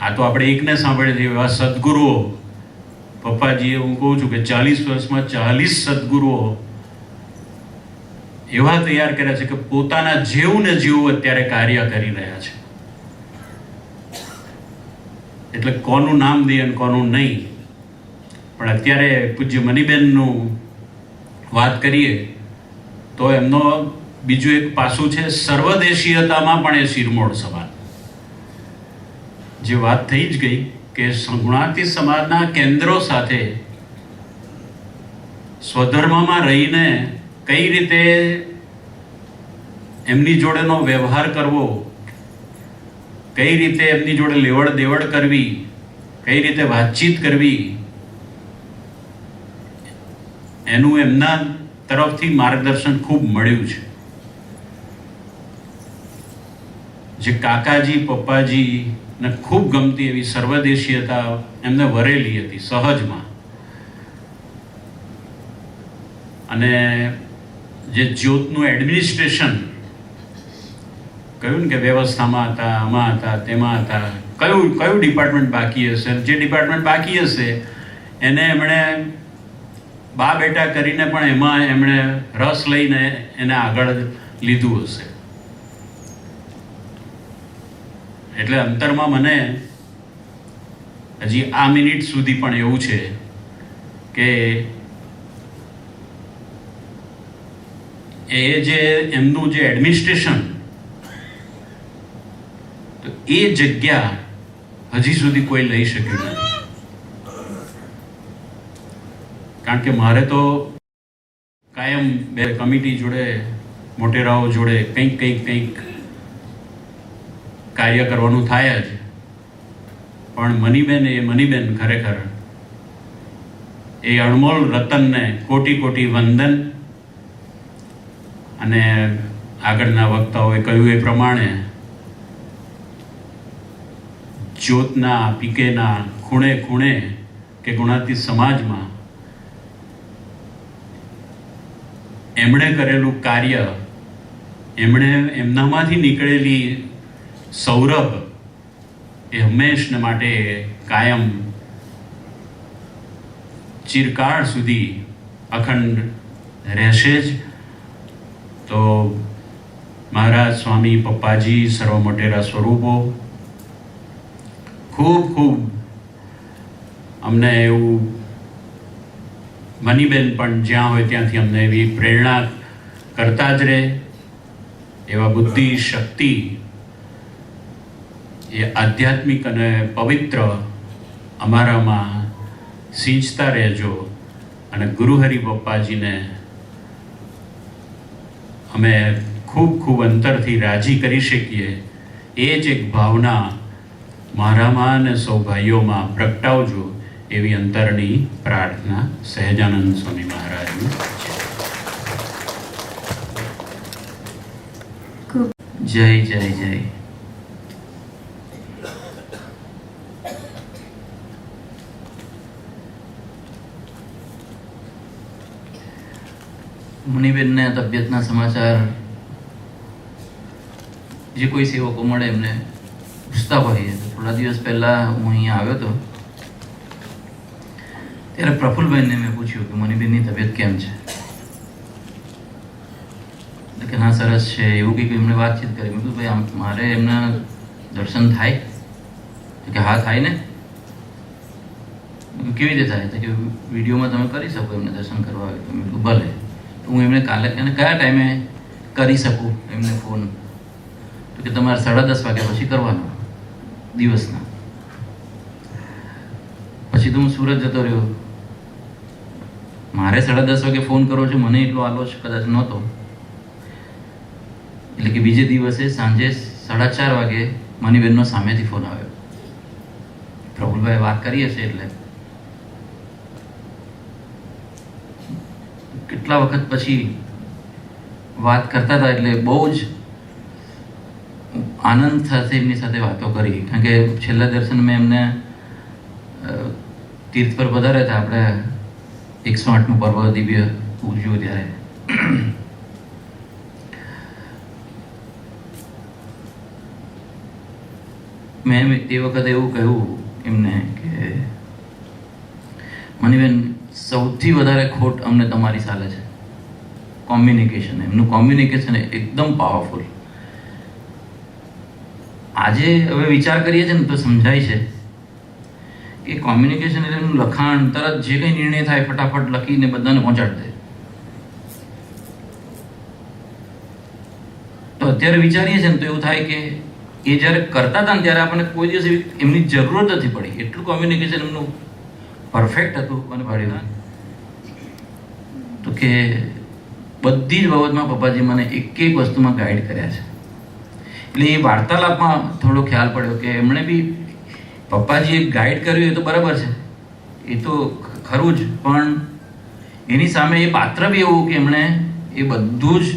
આ તો આપણે એકને સાંભળીએ છીએ એવા સદગુરુઓ પપ્પાજીએ, હું કહું છું કે 40 વર્ષમાં 40 સદગુરુઓ એવા તૈયાર કર્યા છે કે પોતાના જેવું ને જેવું અત્યારે કાર્ય કરી રહ્યા છે. એટલે કોનું નામ દઈએ અને કોનું નહીં. પણ અત્યારે પૂજ્ય મનીબેનનું વાત કરીએ તો એમનો બીજું એક પાસું છે, સર્વદેશીયતામાં પણ એ શિરમોડ સમાન. જે વાત થઈ જ ગઈ કે ગુણાતીત સમાજના કેન્દ્રો સાથે સ્વધર્મમાં રહીને કઈ રીતે એમની જોડેનો વ્યવહાર કરવો, કઈ રીતે એમની જોડે લેવડ દેવડ કરવી, કઈ રીતે વાતચીત કરવી, એનું એમના તરફથી માર્ગદર્શન ખૂબ મળ્યું છે. જે કાકાજી પપ્પાજીને ખૂબ ગમતી એવી સર્વદેશીયતા એમને વરેલી હતી સહજમાં. અને જે જ્યોતનું એડમિનિસ્ટ્રેશન કહ્યું ને કે વ્યવસ્થામાં હતા, આમાં હતા, તેમાં હતા, કયું ડિપાર્ટમેન્ટ બાકી હશે, જે ડિપાર્ટમેન્ટ બાકી હશે એને એમણે બા બેટા કરીને પણ એમાં એમણે રસ લઈને એને આગળ લીધું હશે. એટલે અંતરમાં મને હજી આ મિનિટ સુધી પણ એવું છે કે એ જે એમનું જે એડમિનિસ્ટ્રેશન, તો એ જગ્યા હજી સુધી કોઈ લઈ શક્યું નથી. કારણ કે મારે તો કાયમ બે કમિટી જોડે, મોટેરાઓ જોડે કંઈક કાર્ય કરવાનું થાય જ. પણ મનીબેન ખરેખર એ અણમોલ રતનને કોટી કોટી વંદન. અને આગળના વક્તાઓએ કહ્યું એ પ્રમાણે જ્યોતના પીકેના ખૂણે ખૂણે કે ગુણાતીત સમાજમાં એમણે કરેલું કાર્ય, એમણે એમનામાંથી નીકળેલી સૌરભ એ હંમેશને માટે કાયમ ચિરકાળ સુધી અખંડ રહેશે જ. તો મહારાજ સ્વામી પપ્પાજી સર્વ મોટેરા સ્વરૂપો ખૂબ ખૂબ અમને એવું, મનીબેન પણ જ્યાં હોય ત્યાંથી અમને એવી પ્રેરણા કરતા જ રહે, એવા બુદ્ધિ શક્તિ એ આધ્યાત્મિક અને પવિત્ર અમારામાં સિંચતા રહેજો અને ગુરુહરિ પપ્પાજીને અમે ખૂબ ખૂબ અંતરથી રાજી કરી શકીએ એ જ એક ભાવના મારામાં અને સૌ ભાઈઓમાં પ્રગટાવજો એવી અંતરની પ્રાર્થના સહજાનંદ સ્વામી મહારાજની જય જય જય. મુનિબેનને તબિયતના સમાચાર જે કોઈ સેવકો મળે એમને પૂછતા હોઈએ. થોડા દિવસ પહેલા હું અહીંયા આવ્યો હતો ત્યારે પ્રફુલભાઈને મેં પૂછ્યું કે મુનિબેનની તબિયત કેમ છે. કે ના સરસ છે એવું કંઈક એમણે વાતચીત કરી. મેં કીધું ભાઈ મારે એમના દર્શન થાય? તો કે હા થાય ને. કેવી રીતે થાય? તો કે વિડીયોમાં તમે કરી શકો એમને દર્શન કરવા આવે તો. મેં કીધું ભલે. તો હું એમને કાલે એને કયા ટાઈમે કરી શકું એમને ફોન? તો કે તમારે 10:30 વાગ્યા પછી કરવાનો દિવસના. પછી તો હું સુરત જતો રહ્યો. મારે 10:30 વાગે ફોન કરવો છે, મને એટલો આલોચ કદાચ નહોતો. એટલે કે બીજે દિવસે સાંજે 4:30 વાગે મનીબેનનો સામેથી ફોન આવ્યો. પ્રફુલભાઈ વાત કરીએ છે એટલે કેટલા વખત પછી વાત કરતા હતા એટલે બહુ જ આનંદ સાથે એમની સાથે વાતો કરી. કારણ કે છેલ્લા દર્શન મેં એમને તીર્થ પર પધાર્યા હતા આપણે 108મું પર્વ દિવ્ય ઉજવ્યું ત્યારે. મેં તે વખતે એવું કહ્યું એમને કે મનીબેન સૌથી વધારે ખોટ અમને તમારી ચાલે છે કોમ્યુનિકેશન. એમનું કોમ્યુનિકેશન એકદમ પાવરફુલ. આજે હવે વિચાર કરીએ છીએ ને તો સમજાય છે કે કોમ્યુનિકેશન એટલે એનું લખાણ તરત જે કંઈ નિર્ણય થાય ફટાફટ લખીને બધાને પહોંચાડી દે. તો અત્યારે વિચારીએ છીએ ને તો એવું થાય કે એ જ્યારે કરતા હતા ને ત્યારે આપણને કોઈ દિવસ એમની જરૂરત નથી પડી. એટલું કોમ્યુનિકેશન એમનું પરફેક્ટ હતું. અને ભાડ્યું તો કે બધી જ બાબતમાં પપ્પાજી મને એક એક વસ્તુમાં ગાઈડ કર્યા છે. એટલે એ વાર્તાલાપમાં થોડો ખ્યાલ પડ્યો કે એમણે બી પપ્પાજીએ ગાઈડ કર્યું એ તો બરાબર છે, એ તો ખરું જ, પણ એની સામે એ પાત્ર બી એવું કે એમણે એ બધું જ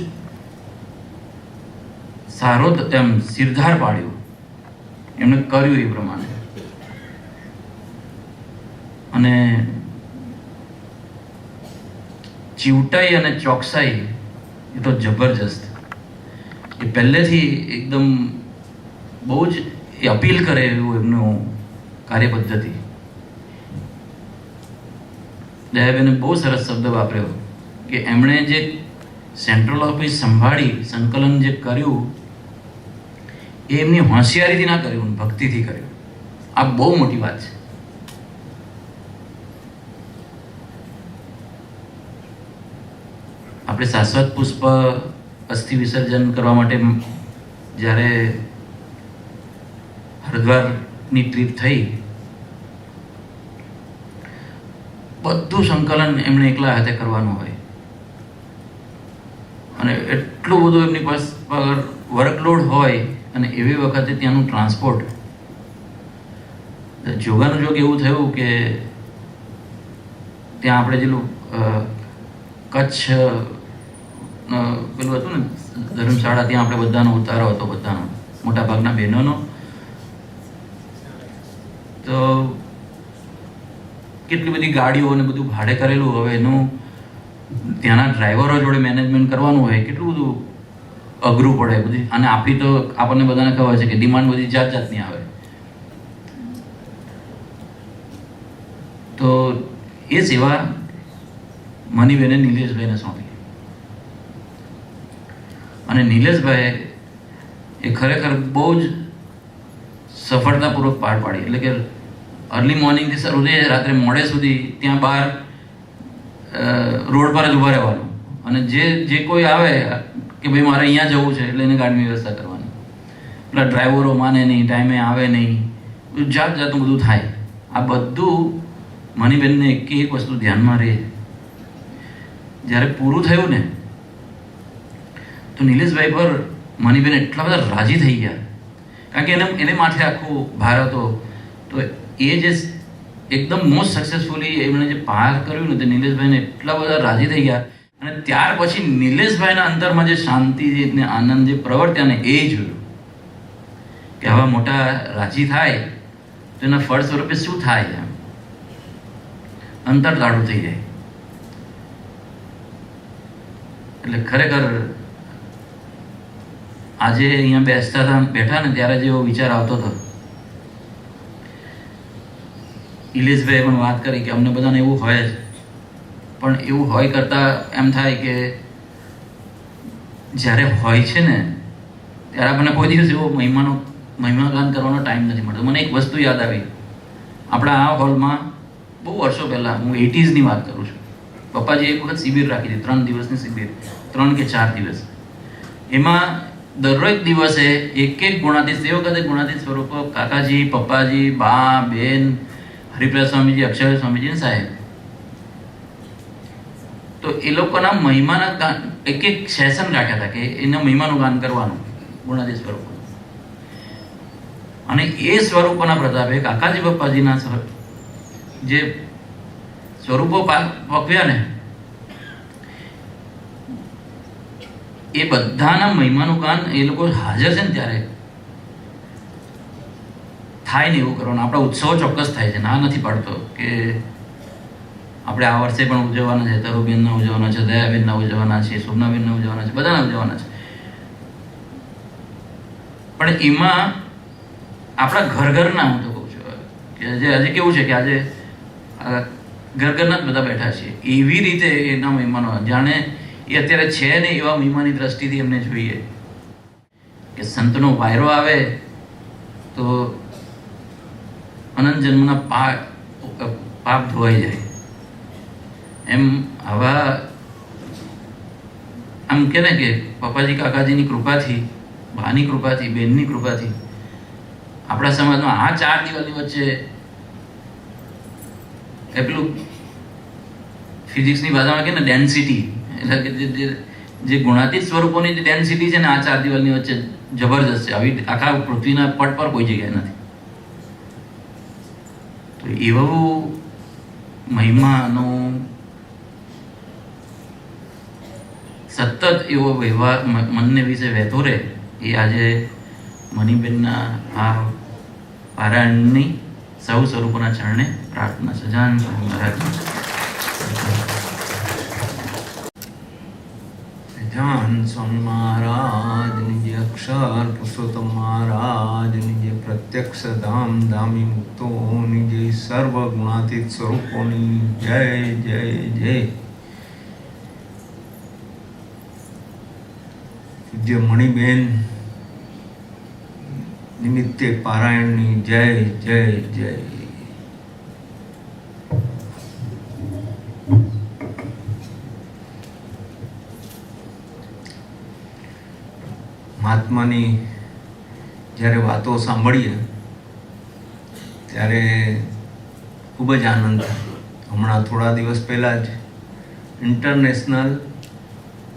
સારો એમ સિરધાર પાડ્યું, એમણે કર્યું એ પ્રમાણે. અને ચીવટાઈ અને ચોકસાઈ એ તો જબરજસ્ત. એ પહેલેથી એકદમ બહુ જ એ અપીલ કરે એવું એમનું કાર્યપદ્ધતિ. દયાબેને બહુ સરસ શબ્દ વાપર્યો કે એમણે જે સેન્ટ્રલ ઓફિસ સંભાળી સંકલન જે કર્યું એ એમની હોશિયારીથી ના કર્યું, ભક્તિથી કર્યું. આ બહુ મોટી વાત છે. આપણે શાશ્વત પુષ્પ અસ્થિ વિસર્જન કરવા માટે જ્યારે હરિદ્વારની ટ્રીપ થઈ, બધું સંકલન એમણે એકલા હાથે કરવાનું હોય અને એટલું બધું એમની પાસે વર્કલોડ હોય અને એવી વખતે ત્યાંનું ટ્રાન્સપોર્ટ. જોગાનું જોગ એવું થયું કે ત્યાં આપણે જેટલું કચ્છ પેલું હતું ને ધર્મશાળા, ત્યાં આપણે બધાનો ઉતારો હતો, બધાનો મોટા ભાગના બહેનોનો. તો કેટલી બધી ગાડીઓ અને બધું ભાડે કરેલું. હવે એનું ત્યાંના ડ્રાઈવરો જોડે મેનેજમેન્ટ કરવાનું હોય, કેટલું બધું અઘરું પડે બધી. અને આપણી તો આપણને બધાને ખબર છે કે ડિમાન્ડ બધી જાત જાતની આવે. તો એ સેવા મનીબેને નિલેશભાઈને સોંપી. અને નિલેશભાઈ એ ખરેખર બહુ જ સફળતાપૂર્વક પાર પાડી. એટલે કે અર્લી મોર્નિંગથી શરૂ થઈ રાત્રે મોડે સુધી ત્યાં બહાર રોડ પર જ ઊભા રહેવાનું. અને જે કોઈ આવે કે ભાઈ મારે અહીંયા જવું છે એટલે એને ગાડીની વ્યવસ્થા કરવાની. પેલા ડ્રાઈવરો માને નહીં, ટાઈમે આવે નહીં, જાત જાતનું બધું થાય. આ બધું મનીબેનને એક વસ્તુ ધ્યાનમાં રહે. જ્યારે પૂરું થયું ને તો નિલેશભાઈ પર મનીબેન એટલા બધા રાજી થઈ ગયા, કારણ કે એને માથે આખો ભાર હતો. તો એ જે એકદમ મોસ્ટ સક્સેસફુલી એમણે જે પાર કર્યું ને તે નિલેશભાઈને એટલા બધા રાજી થઈ ગયા. અને ત્યાર પછી નિલેશભાઈના અંતરમાં જે શાંતિ ને આનંદ જે પ્રવર્ત્યા ને એ જોયું કે આવા મોટા રાજી થાય તો એના ફળ સ્વરૂપે શું થાય, અંતર તાળું થઈ જાય. એટલે ખરેખર આજે અહીંયા બેઠા ને ત્યારે જેવો વિચાર આવતો હતો. ઇલેશભાઈએ પણ વાત કરી કે અમને બધાને એવું હોય જ, પણ એવું હોય કરતાં એમ થાય કે જ્યારે હોય છે ને ત્યારે આપણને કોઈ દિવસ એવો મહિમાગાન કરવાનો ટાઈમ નથી મળતો. મને એક વસ્તુ યાદ આવી. આપણા આ હોલમાં બહુ વર્ષો પહેલાં, હું 80s વાત કરું છું, પપ્પાજીએ એક વખત શિબિર રાખી હતી, 3 દિવસની શિબિર, 3 કે 4 દિવસ. એમાં દરેક દિવસે એક ગુણાતીત, તે વખતે ગુણાતીત સ્વરૂપો કાકાજી, પપ્પાજી, બા, બેન, હરિપ્રસાદ સ્વામીજી, અક્ષય સ્વામીજી, સાહેબ, તો એ લોકોના મહિમાના એક સેશન રાખ્યા હતા કે એના મહિમાનું ગાન કરવાનું ગુણાતીત સ્વરૂપો. અને એ સ્વરૂપોના પ્રતાપે કાકાજી પપ્પાજીના જે સ્વરૂપો પકવ્યા ને એ બધાના મહિમાનું ગાન એ લોકો હાજર છે ને ત્યારે થાય ને એવું કરવાનું. આપણા ઉત્સવો ચોક્કસ થાય છે, ના નથી પાડતો કે આપણે આ વર્ષે પણ ઉજવવાના છે, તરુબેનના ઉજવવાના છે, દયાબેનના ઉજવવાના છે, શોભનાબેનના ઉજવવાના છે, બધાના ઉજવવાના છે. પણ એમાં આપણા ઘરના, હું તો કહું છું કે આજે કેવું છે કે આજે ઘરના જ બધા બેઠા છીએ, એવી રીતે એના મહેમાનો જાણે એ અત્યારે છે ને એવા મહિમાની દ્રષ્ટિથી એમને જોઈએ કે સંતનો વાયરો આવે તો અનંત જન્મના પાપ ધોવાઈ જાય. એમ આવા આમ કે ને કે પપ્પાજી કાકાજીની કૃપાથી, બાની કૃપાથી, બેનની કૃપાથી આપણા સમાજમાં આ 4 દિવાલની વચ્ચે એ પેલું ફિઝિક્સની ભાષામાં કે ને ડેન્સિટી, એટલે કે જે ગુણાતીત સ્વરૂપોની જે ડેન્સિટી છે ને આ 4 દિવાલની વચ્ચે જબરજસ્ત છે. આવી આખા પૃથ્વીના પટ પર કોઈ જગ્યાએ નથી. તો એવું મહિમાનો સતત એવો વ્યવહાર મનને વિશે વહેતો રહે એ આજે મનીબેનના આ પારાયણની સૌ સ્વરૂપોના ચરણે પ્રાર્થના છે. જાન મહારાજ ધ્યાન સ્વામી મહારાજની જય, અક્ષર પુરુષોત્તમ મહારાજની જય, પ્રત્યક્ષ ધામ ધામી મુક્તોની જય, સર્વ ગુણાતીત સ્વરૂપોની જય જય જય. પૂજ્ય મણિબેન નિમિત્તે પારાયણની જય જય જય. મહાત્માની જ્યારે વાતો સાંભળીએ ત્યારે ખૂબ જ આનંદ થાય. હમણાં થોડા દિવસ પહેલાં જ ઇન્ટરનેશનલ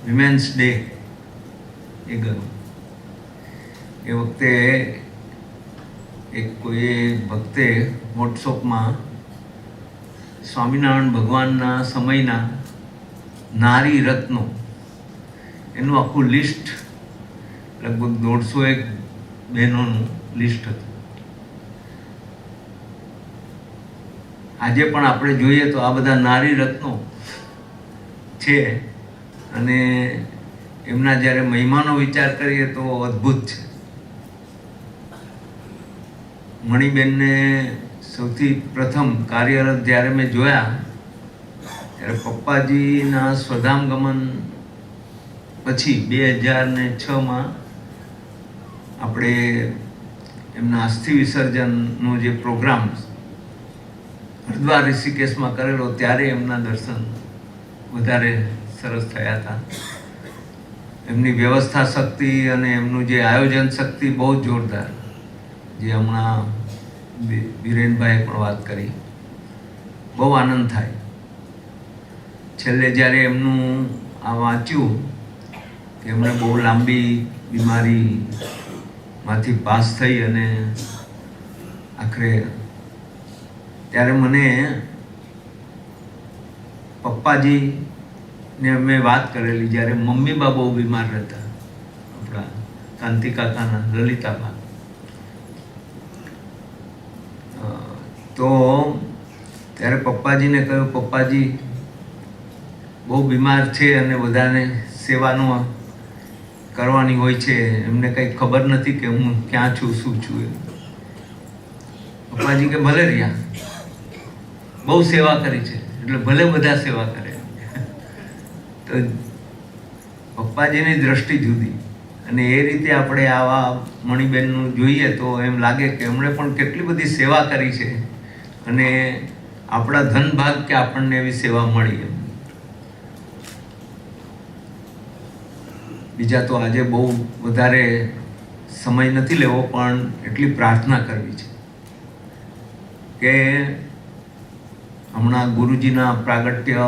વિમેન્સ ડે એ ગયો. એ વખતે કોઈ ભક્તે વોટ્સઅપમાં સ્વામિનારાયણ ભગવાનના સમયના નારી રત્નો એનું આખું લિસ્ટ, લગભગ 150 બહેનોનું લિસ્ટ હતું. આજે પણ આપણે જોઈએ તો આ બધા નારી રત્નો છે અને એમના જ્યારે મહિમાનો વિચાર કરીએ તો અદ્ભુત છે. મણિબેનને સૌથી પ્રથમ કાર્યરત જ્યારે મેં જોયા ત્યારે પપ્પાજીના સ્વધામ ગમન પછી 2006માં આપણે એમના અસ્થિ વિસર્જનનો જે પ્રોગ્રામ હરિદ્વાર ઋષિકેશમાં કરેલો ત્યારે એમના દર્શન વધારે સરસ થયા હતા. એમની વ્યવસ્થા શક્તિ અને એમનું જે આયોજન શક્તિ બહુ જ જોરદાર, જે હમણાં વિરેનભાઈએ પણ વાત કરી, બહુ આનંદ થાય. છેલ્લે જ્યારે એમનું આ વાંચ્યું કે એમણે બહુ લાંબી બીમારીમાંથી પાસ થઈ અને આખરે, ત્યારે મને પપ્પાજીને મેં વાત કરેલી જ્યારે મમ્મી બા બહુ બીમાર હતા, આપણા કાંતિ કાકાના લલિતાબા. તો ત્યારે પપ્પાજીને કહ્યું, પપ્પાજી બહુ બીમાર છે અને બધાને સેવાનું કરવાની હોય છે, એમને કંઈ ખબર નથી કે હું ક્યાં છું, શું છું. પપ્પાજી કે ભલે રહ્યા, બહુ સેવા કરી છે એટલે ભલે બધા સેવા કરે. તો પપ્પાજીની દ્રષ્ટિ જુદી, અને એ રીતે આપણે આવા મણિબેનનું જોઈએ તો એમ લાગે કે એમણે પણ કેટલી બધી સેવા કરી છે અને આપણા ધન ભાગ કે આપણને એવી સેવા મળી. એમ બીજા તો આજે બહુ વધારે સમય નથી લેવો, પણ એટલી પ્રાર્થના કરવી છે કે હમણાં ગુરુજીના પ્રાગટ્ય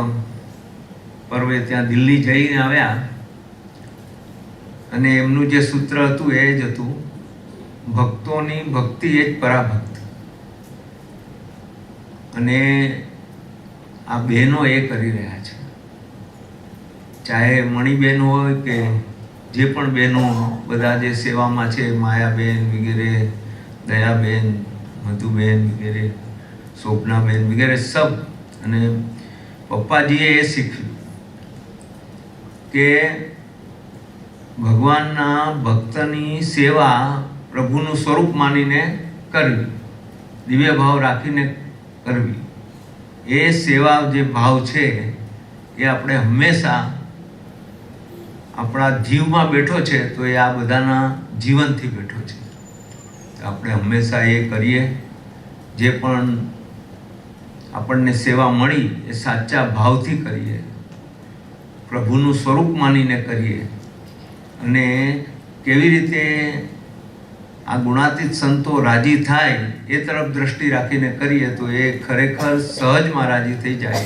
પર્વે ત્યાં દિલ્હી જઈને આવ્યા અને એમનું જે સૂત્ર હતું એ જ હતું, ભક્તોની ભક્તિ એ જ પરાભક્ત. અને આ બહેનો એ કરી રહ્યા છે, ચાહે મણિબેન હોય કે જે પણ બહેનો બધા જે સેવામાં છે, માયાબેન વગેરે, દયાબેન, મધુબેન વગેરે, શોભનાબેન વગેરે સબ. અને પપ્પાજીએ એ શીખ્યું કે ભગવાનના ભક્તની સેવા પ્રભુનું સ્વરૂપ માનીને કરવી, દિવ્ય ભાવ રાખીને કરવી. એ સેવા જે ભાવ છે એ આપણે હંમેશા આપણા જીવમાં બેઠો છે, તો એ આ બધાના જીવનથી બેઠો છે. આપણે હંમેશા એ કરીએ, જે પણ આપણને સેવા મળી એ સાચા ભાવથી કરીએ, પ્રભુનું સ્વરૂપ માનીને કરીએ. અને કેવી રીતે આ ગુણાતીત સંતો રાજી થાય એ તરફ દ્રષ્ટિ રાખીને કરીએ તો એ ખરેખર સહજમાં રાજી થઈ જાય.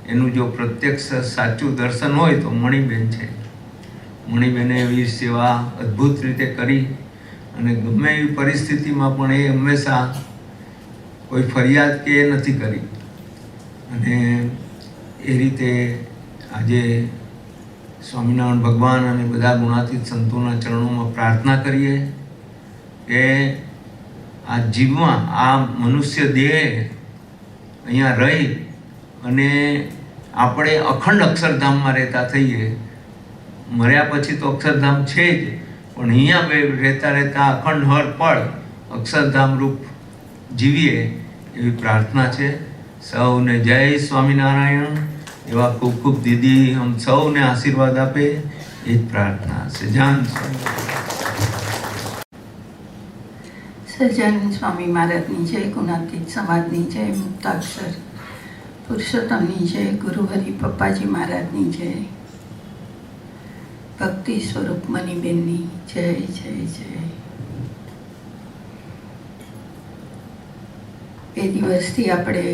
એનું જો પ્રત્યક્ષ સાચું દર્શન હોય તો મણિબેન છે. મણિબેને એવી સેવા અદ્ભુત રીતે કરી અને ગમે એવી પરિસ્થિતિમાં પણ એ હંમેશા કોઈ ફરિયાદ કે એ નથી કરી. અને એ રીતે આજે સ્વામિનારાયણ ભગવાન અને બધા ગુણાતીત સંતોના ચરણોમાં પ્રાર્થના કરીએ કે આ જીવમાં, આ મનુષ્ય દેહ અહીંયા રહી અને આપણે અખંડ અક્ષરધામમાં રહેતા થઈએ. મર્યા પછી તો અક્ષરધામ છે જ, પણ અહીંયા રહેતા રહેતા અખંડ હર પળ અક્ષરધામ રૂપ જીવીએ એવી પ્રાર્થના છે. સૌને જય સ્વામિનારાયણ. એવા ખૂબ ખૂબ દીદી આમ સૌને આશીર્વાદ આપે એ જ પ્રાર્થના. સજાન સહજાનંદ સ્વામી મહારાજની જય, ગુણાતીત સમાજની જય, મુક્તાક્ષર પુરુષોત્તમની જય, ગુરુહરિ પપ્પાજી મહારાજની જય, ભક્તિ સ્વરૂપ મનીબેનની જય જય જય. 2 દિવસથી આપણે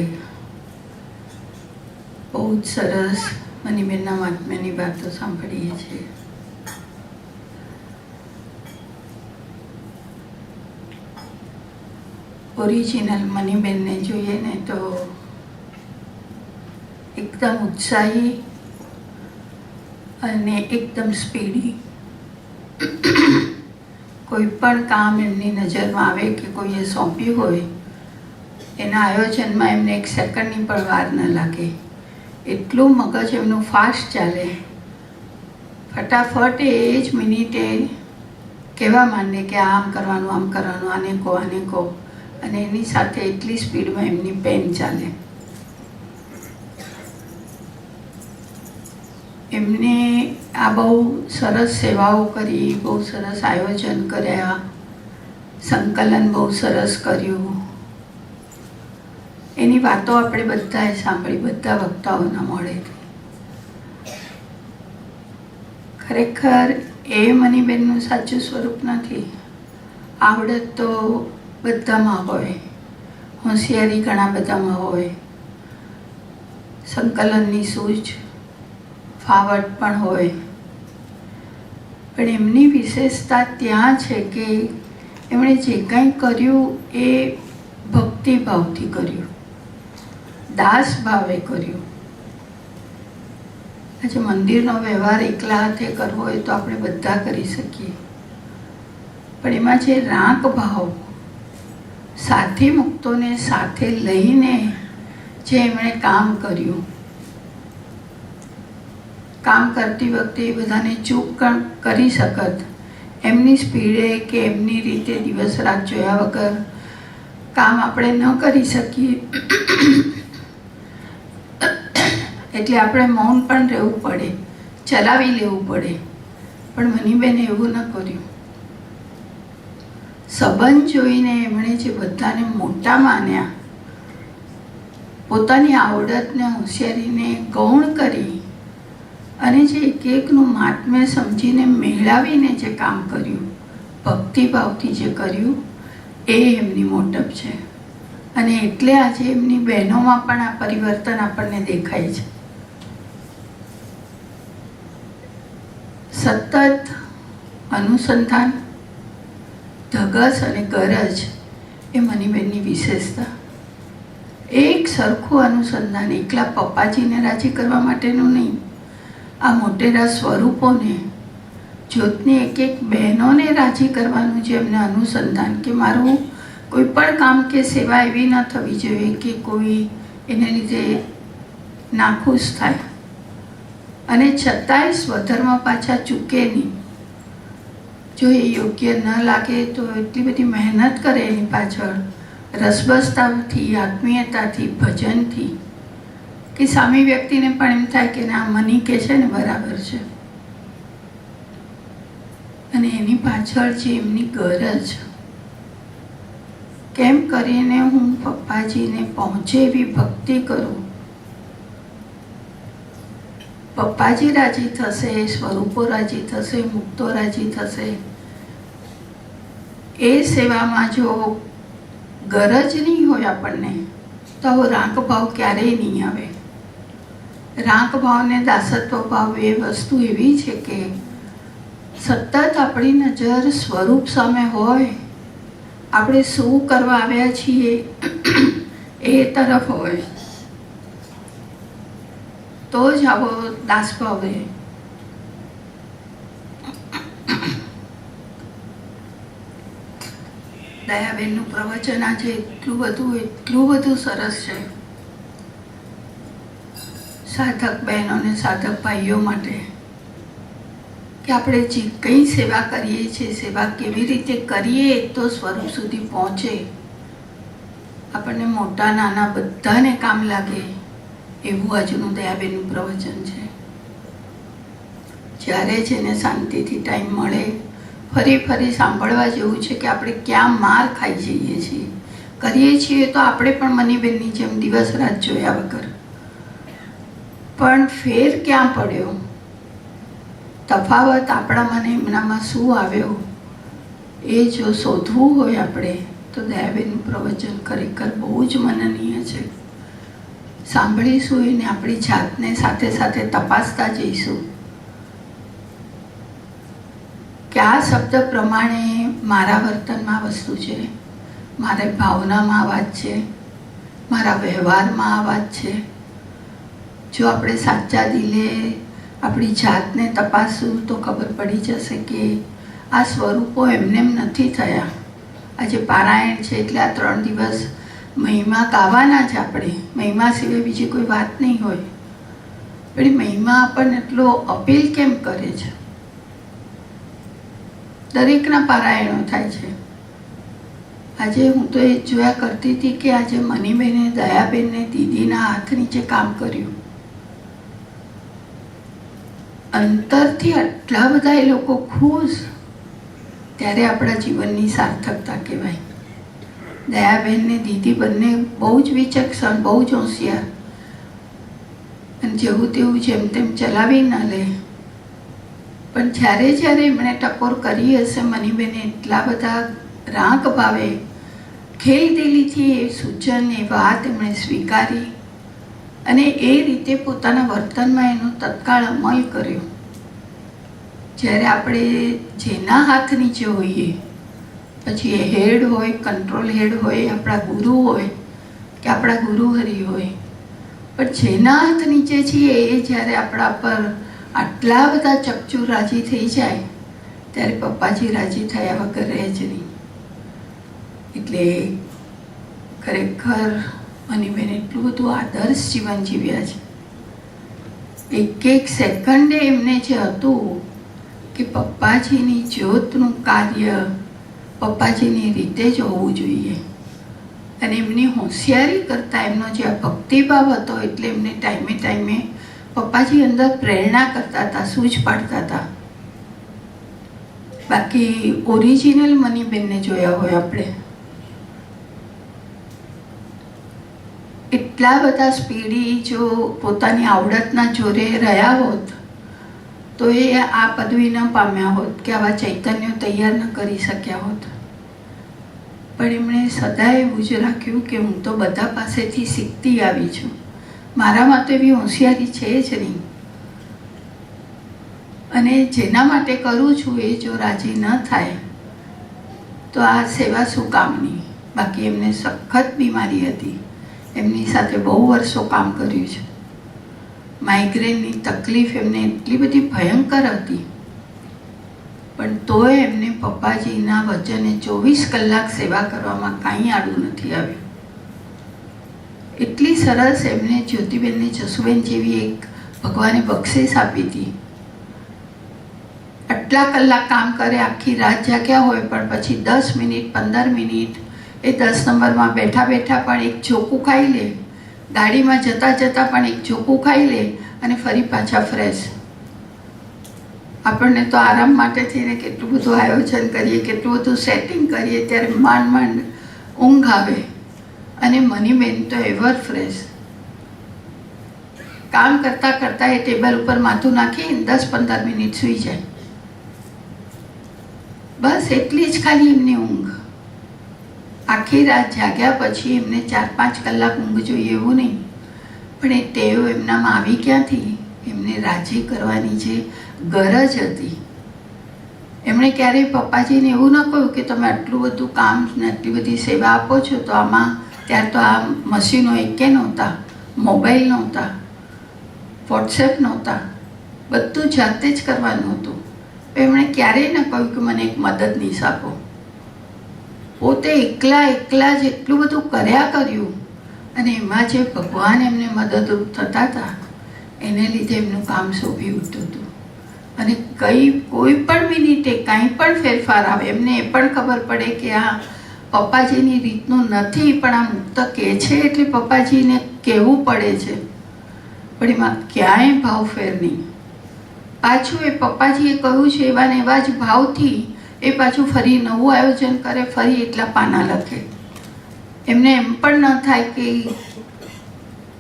બહુ જ સરસ મનીબેનના મહાત્મ્યની વાતો સાંભળીએ છીએ. ઓરિજિનલ મનીબેનને જોઈએ ને તો એકદમ ઉત્સાહી અને એકદમ સ્પીડી. કોઈ પણ કામ એમની નજરમાં આવે કે કોઈએ સોંપ્યું હોય એના આયોજનમાં એમને 1 સેકન્ડની પણ વાર ન લાગે. એટલું મગજ એમનું ફાસ્ટ ચાલે, ફટાફટ એ જ મિનિટે કહેવા માંડે કે આમ કરવાનું, આને કહો. અને એની સાથે એટલી સ્પીડમાં એમની પેન ચાલે. એમને આ બહુ સરસ સેવાઓ કરી, બહુ સરસ આયોજન કર્યા, સંકલન બહુ સરસ કર્યું. એની વાતો આપણે બધાએ સાંભળી, બધા વક્તાઓના મોઢેથી. ખરેખર એ મનીબેનનું સાચું સ્વરૂપ નથી. આવડત તો બધામાં હોય, હોશિયારી ઘણા બધામાં હોય, સંકલનની સૂઝ ફાવટ પણ હોય, પણ એમની વિશેષતા ત્યાં છે કે એમણે જે કંઈ કર્યું એ ભક્તિભાવથી કર્યું, દાસ ભાવે કર્યું. આજે મંદિરનો વ્યવહાર એકલા હાથે કરવો હોય તો આપણે બધા કરી શકીએ, પણ એમાં જે રાગ ભાવ, સાથી મુક્તોને સાથે લઈને જે એમણે કામ કર્યું, કામ કરતી વખતે એ બધાને ચૂપ કરી શકત એમની સ્પીડે કે એમની રીતે દિવસ રાત જોયા વગર કામ આપણે ન કરી શકીએ, એટલે આપણે મૌન પણ રહેવું પડે, ચલાવી લેવું પડે. પણ મનીબેને એવું ન કર્યું. સંબંધ જોઈને એમણે જે બધાને મોટા માન્યા, પોતાની આવડતને હોશિયારીને ગૌણ કરી અને જે એક એકનું મહાત્મ્ય સમજીને મેળાવીને જે કામ કર્યું, ભક્તિભાવથી જે કર્યું, એ એમની મોટપ છે. અને એટલે આજે એમની બહેનોમાં પણ આ પરિવર્તન આપણને દેખાય છે. સતત અનુસંધાન, ધગસ અને ગરજ એ મનીબેનની વિશેષતા. એક સરખું અનુસંધાન એકલા પપ્પાજીને રાજી કરવા માટેનું નહીં, આ મોટેરા સ્વરૂપોને, જ્યોતની એક એક બહેનોને રાજી કરવાનું જે એમને અનુસંધાન, કે મારું કોઈ પણ કામ કે સેવા એવી ન થવી જોઈએ કે કોઈ એને લીધે નાખુશ થાય, અને છતાંય સ્વધર્મ પાછા ચૂકે નહીં. જો એ યોગ્ય ન લાગે તો એટલી બધી મહેનત કરે એની પાછળ, રસબસતાથી, આત્મીયતાથી, ભજનથી, કે સામી વ્યક્તિને પણ એમ થાય કે ના મની કે છે ને બરાબર છે. અને એની પાછળ જે એમની ગરજ, કેમ કરીને હું પપ્પાજીને પહોંચે એવી ભક્તિ કરું, પપ્પાજી રાજી થશે, સ્વરૂપો રાજી થશે, મુક્તો રાજી થશે. એ સેવામાં જો ગરજ નહીં હોય આપણને તો રાંક ભાવ ક્યારેય નહીં આવે. રાંક ભાવ ને દાસત્વ ભાવ એ વસ્તુ એવી છે કે સતત આપણી નજર સ્વરૂપ સામે હોય, આપણે શું કરવા આવ્યા છીએ એ તરફ હોય, તો જ આવો દાસભાવ રહે. દયાબેનનું પ્રવચન આજે એટલું બધું સરસ છે, સાધક બહેનો અને સાધક ભાઈઓ માટે, કે આપણે જે કંઈ સેવા કરીએ છીએ, સેવા કેવી રીતે કરીએ તો સ્વરૂપ સુધી પહોંચે, આપણને મોટા નાના બધાને કામ લાગે, એવું આજનું દયાબેનનું પ્રવચન છે. જ્યારે જેને શાંતિથી ટાઈમ મળે ફરી સાંભળવા જેવું છે કે આપણે ક્યાં માર ખાઈ જઈએ છીએ, કરીએ છીએ તો આપણે પણ મનીબેનની જેમ દિવસ રાત જોયા વગર, પણ ફેર ક્યાં પડ્યો, તફાવત આપણામાં ને એમનામાં શું આવ્યો, એ જો શોધવું હોય આપણે તો દયાબેનનું પ્રવચન ખરેખર બહુ જ મનનીય છે. સાંભળીશું એને આપણી જાતને સાથે સાથે તપાસતા જઈશું કે આ શબ્દ પ્રમાણે મારા વર્તનમાં વસ્તુ છે, મારા ભાવનામાં આ વાત છે, મારા વ્યવહારમાં આ વાત છે. જો આપણે સાચા દિલે આપણી જાતને તપાસશું તો ખબર પડી જશે કે આ સ્વરૂપો એમને એમ નથી થયા. આજે પારાયણ છે એટલે આ 3 દિવસ મહિમા ગાવાના જ, આપણે મહિમા સિવાય બીજી કોઈ વાત નહીં હોય. પણ મહિમા આપણને એટલો અપીલ કેમ કરે છે? દરેકના પારાયણો થાય છે. આજે હું તો એ જોયા કરતી હતી કે આજે મનીબેને, દયાબેનને દીદીના હાથ નીચે કામ કર્યું. અંતરથી આટલા બધા એ લોકો ખુશ, ત્યારે આપણા જીવનની સાર્થકતા કહેવાય. દયાબેન ને દીદી બંને બહુ જ વિચક્ષણ, બહુ જ હોશિયાર, અને જેવું તેવું જેમ તેમ ચલાવી ન લે. પણ જ્યારે જ્યારે એમણે ટકોર કરી હશે મનીબેને એટલા બધા રાગ ભાવે ખેલદિલીથી એ સૂચન એ વાત એમણે સ્વીકારી અને એ રીતે પોતાના વર્તનમાં એનો તત્કાળ અમલ કર્યો. જ્યારે આપણે જેના હાથ નીચે હોઈએ, પછી એ હેડ હોય, કંટ્રોલ હેડ હોય, આપણા ગુરુ હોય કે આપણા ગુરુહરિ હોય, પણ જેના હાથ નીચે છીએ એ જ્યારે આપણા પર આટલા બધા ચકચૂર રાજી થઈ જાય ત્યારે પપ્પાજી રાજી થયા વગર રહે જ નહીં. એટલે ખરેખર મનીબેન એટલું બધું આદર્શ જીવન જીવ્યા છે. એક એક સેકન્ડે એમને જે હતું કે પપ્પાજીની જ્યોતનું કાર્ય પપ્પાજીની રીતે જ હોવું જોઈએ, અને એમની હોશિયારી કરતાં એમનો જે ભક્તિભાવ હતો એટલે એમને ટાઈમે ટાઈમે પપ્પાજી અંદર પ્રેરણા કરતા હતા, સૂઝ પાડતા હતા. બાકી ઓરિજિનલ મનીબેનને જોયા હોય આપણે, એટલા બધા સ્પીડી જો પોતાની આવડતના જોરે રહ્યા હોત તો એ આ પદવી ન પામ્યા હોત કે આવા ચૈતન્યો તૈયાર ન કરી શક્યા હોત. પણ એમણે સદાય એવું જ રાખ્યું કે હું તો બધા પાસેથી શીખતી આવી છું, મારામાં તો એવી હોશિયારી છે જ નહીં, અને જેના માટે કરું છું એ જો રાજી ન થાય તો આ સેવા શું કામની. બાકી એમને સખત બીમારી હતી, એમની સાથે બહુ વર્ષો કામ કર્યું છે. માઇગ્રેનની તકલીફ એમને એટલી બધી ભયંકર હતી, પણ તોય એમને પપ્પાજીના વચને 24 કલાક સેવા કરવામાં કાંઈ આડું નથી આવ્યું. એટલી સરસ એમને જ્યોતિબેનને જસુબેન જેવી એક ભગવાને બક્ષિસ આપી હતી. આટલા કલાક કામ કરે, આખી રાત જાગ્યા હોય, પણ પછી 10 મિનિટ 15 મિનિટ એ 10 નંબરમાં બેઠા બેઠા પણ એક ચોખ્ખું ખાઈ લે, ગાડીમાં જતાં જતાં પણ એક ચોખ્ખું ખાઈ લે અને ફરી પાછા ફ્રેશ. આપણને તો આરામ માટે થઈને કેટલું બધું આયોજન કરીએ, કેટલું બધું સેટિંગ કરીએ, ત્યારે માંડ માંડ ઊંઘ આવે, અને મનીબેન તો એવર ફ્રેશ. કામ કરતાં કરતાં એ ટેબલ ઉપર માથું નાખી 10-15 મિનિટ સૂઈ જાય, બસ એટલી જ ખાલી એમની ઊંઘ. આખી રાત જાગ્યા પછી એમને 4-5 કલાક ઊંઘ જોઈએ એવું નહીં, પણ એ ટેવ એમનામાં આવી ક્યાંથી? એમને રાજી કરવાની જે ગરજ હતી. એમણે ક્યારેય પપ્પાજીને એવું ન કહ્યું કે તમે આટલું બધું કામ ને આટલી બધી સેવા આપો છો, તો આમાં ત્યાર તો આ મશીનો એકે નહોતા, મોબાઈલ નહોતા, વોટ્સએપ નહોતા, બધું જાતે જ કરવાનું હતું. એમણે ક્યારેય ન કહ્યું કે મને એક મદદનીશ આપો. પોતે એકલા જ એટલું બધું કર્યા કર્યું, અને એમાં જે ભગવાન એમને મદદરૂપ થતા હતા એને લીધે એમનું કામ શોભી ઉઠતું હતું. અને કોઈ પણ મિનિટે કાંઈ પણ ફેરફાર આવે, એમને એ પણ ખબર પડે કે આ પપ્પાજીની રીતનું નથી, પણ આ મુક્ત કહે છે એટલે પપ્પાજીને કહેવું પડે છે, પણ એમાં ક્યાંય ભાવ ફેર નહીં. પાછું એ પપ્પાજીએ કહ્યું છે એવા ને એવા જ ભાવથી એ પાછું ફરી નવું આયોજન કરે, ફરી એટલા પાના લખે. એમને એમ પણ ન થાય કે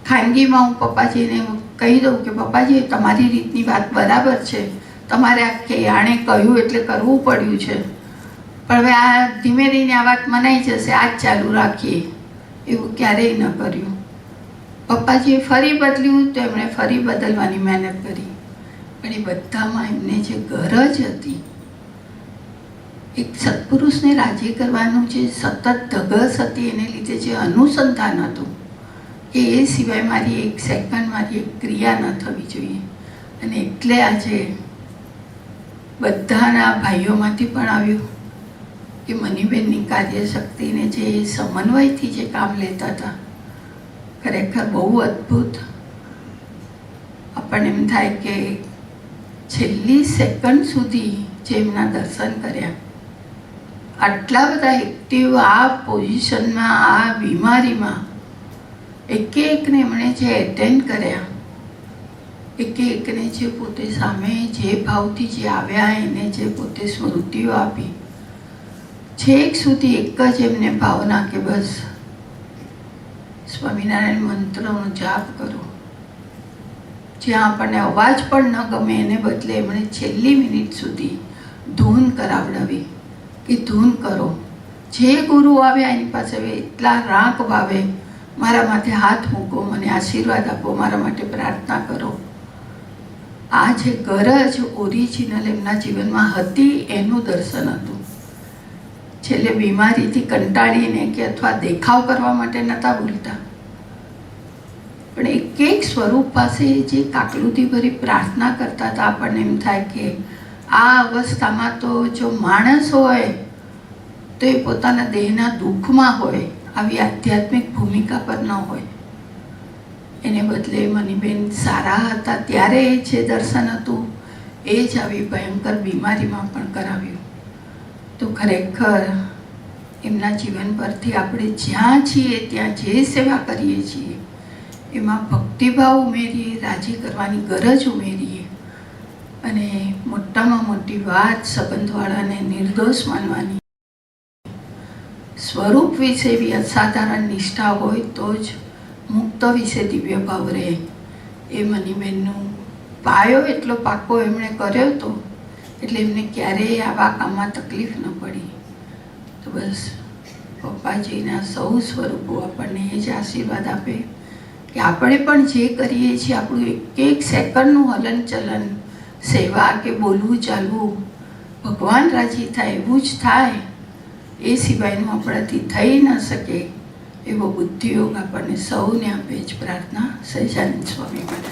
ખાનગીમાં હું પપ્પાજીને કહી દઉં કે પપ્પાજી તમારી રીતની વાત બરાબર છે, તમારે આ કે આણે કહ્યું એટલે કરવું પડ્યું છે, પણ હવે આ ધીમે રહીને આ વાત મનાઈ જશે, આ જ ચાલુ રાખીએ, એવું ક્યારેય ન કર્યું. પપ્પાજીએ ફરી બદલ્યું તો એમણે ફરી બદલવાની મહેનત કરી, પણ એ બધામાં એમને જે ગરજ હતી, એક સત્પુરુષને રાજી કરવાનું જે સતત ધગસ હતી, એને લીધે જે અનુસંધાન હતું કે એ સિવાય મારી એક સેકન્ડ, મારી એક ક્રિયા ન થવી જોઈએ. અને એટલે આજે બધાના ભાઈઓમાંથી પણ આવ્યું કે મનીબેનની કાર્યશક્તિને જે સમન્વયથી જે કામ લેતા હતા, ખરેખર બહુ અદ્ભુત. આપણને એમ થાય કે છેલ્લી સેકન્ડ સુધી જે એમના દર્શન કર્યા, આટલા બધા એક્ટિવ આ પોઝિશનમાં, આ બીમારીમાં એક એકને એમણે જે એટેન્ડ કર્યા, એક એકને જે પોતે સામે જે ભાવથી જે આવ્યા એને જે પોતે સ્મૃતિઓ આપી, છેક સુધી એક જ એમને ભાવના કે બસ સ્વામિનારાયણ મંત્રનો જાપ કરો, જ્યાં આપણને અવાજ પણ ન ગમે એને બદલે એમણે છેલ્લી મિનિટ સુધી ધૂન કરાવડાવી કે ધૂન કરો. જે ગુરુ આવ્યા એની પાસે એટલા રાંક ભાવે મારા માથે હાથ મૂકો, મને આશીર્વાદ આપો, મારા માટે પ્રાર્થના કરો. આ જે ગરજ ઓરિજિનલ એમના જીવનમાં હતી એનું દર્શન હતું. છેલ્લે બીમારીથી કંટાળીને કે અથવા દેખાવ કરવા માટે નહોતા બોલતા, પણ એક એક સ્વરૂપ પાસે જે કાકલુથી ભરી પ્રાર્થના કરતા હતા. આપણને એમ થાય કે આ અવસ્થામાં તો જો માણસ હોય તો એ પોતાના દેહના દુઃખમાં હોય, આવી આધ્યાત્મિક ભૂમિકા પર ન હોય. એને બદલે મનીબેન સારા હતા ત્યારે જે દર્શન હતું એ જ આવી ભયંકર બીમારીમાં પણ કરાવ્યું. તો ખરેખર એમના જીવન પરથી આપણે જ્યાં છીએ ત્યાં જે સેવા કરીએ છીએ એમાં ભક્તિભાવ ઉમેરીએ, રાજી કરવાની ગરજ ઉમેરીએ, અને મોટામાં મોટી વાત સંબંધવાળાને નિર્દોષ માનવાની. સ્વરૂપ વિશે એવી અસાધારણ નિષ્ઠા હોય તો જ મુક્ત વિશે દિવ્ય ભાવ રહે. એ મનીબેનનું પાયો એટલો પાકો એમણે કર્યો હતો એટલે એમને ક્યારેય આવા કામમાં તકલીફ ન પડી. તો બસ પપ્પાજીના સૌ સ્વરૂપો આપણને એ જ આશીર્વાદ આપે કે આપણે પણ જે કરીએ છીએ આપણું એક એક સેકન્ડનું હલનચલન, સેવા કે બોલવું ચાલવું ભગવાન રાજી થાય એવું જ થાય. એ સિવાયનું આપણાથી થઈ ન શકે એવો બુદ્ધિયોગ આપણને સૌને આપે જ પ્રાર્થના સહજાનંદ સ્વામી માટે.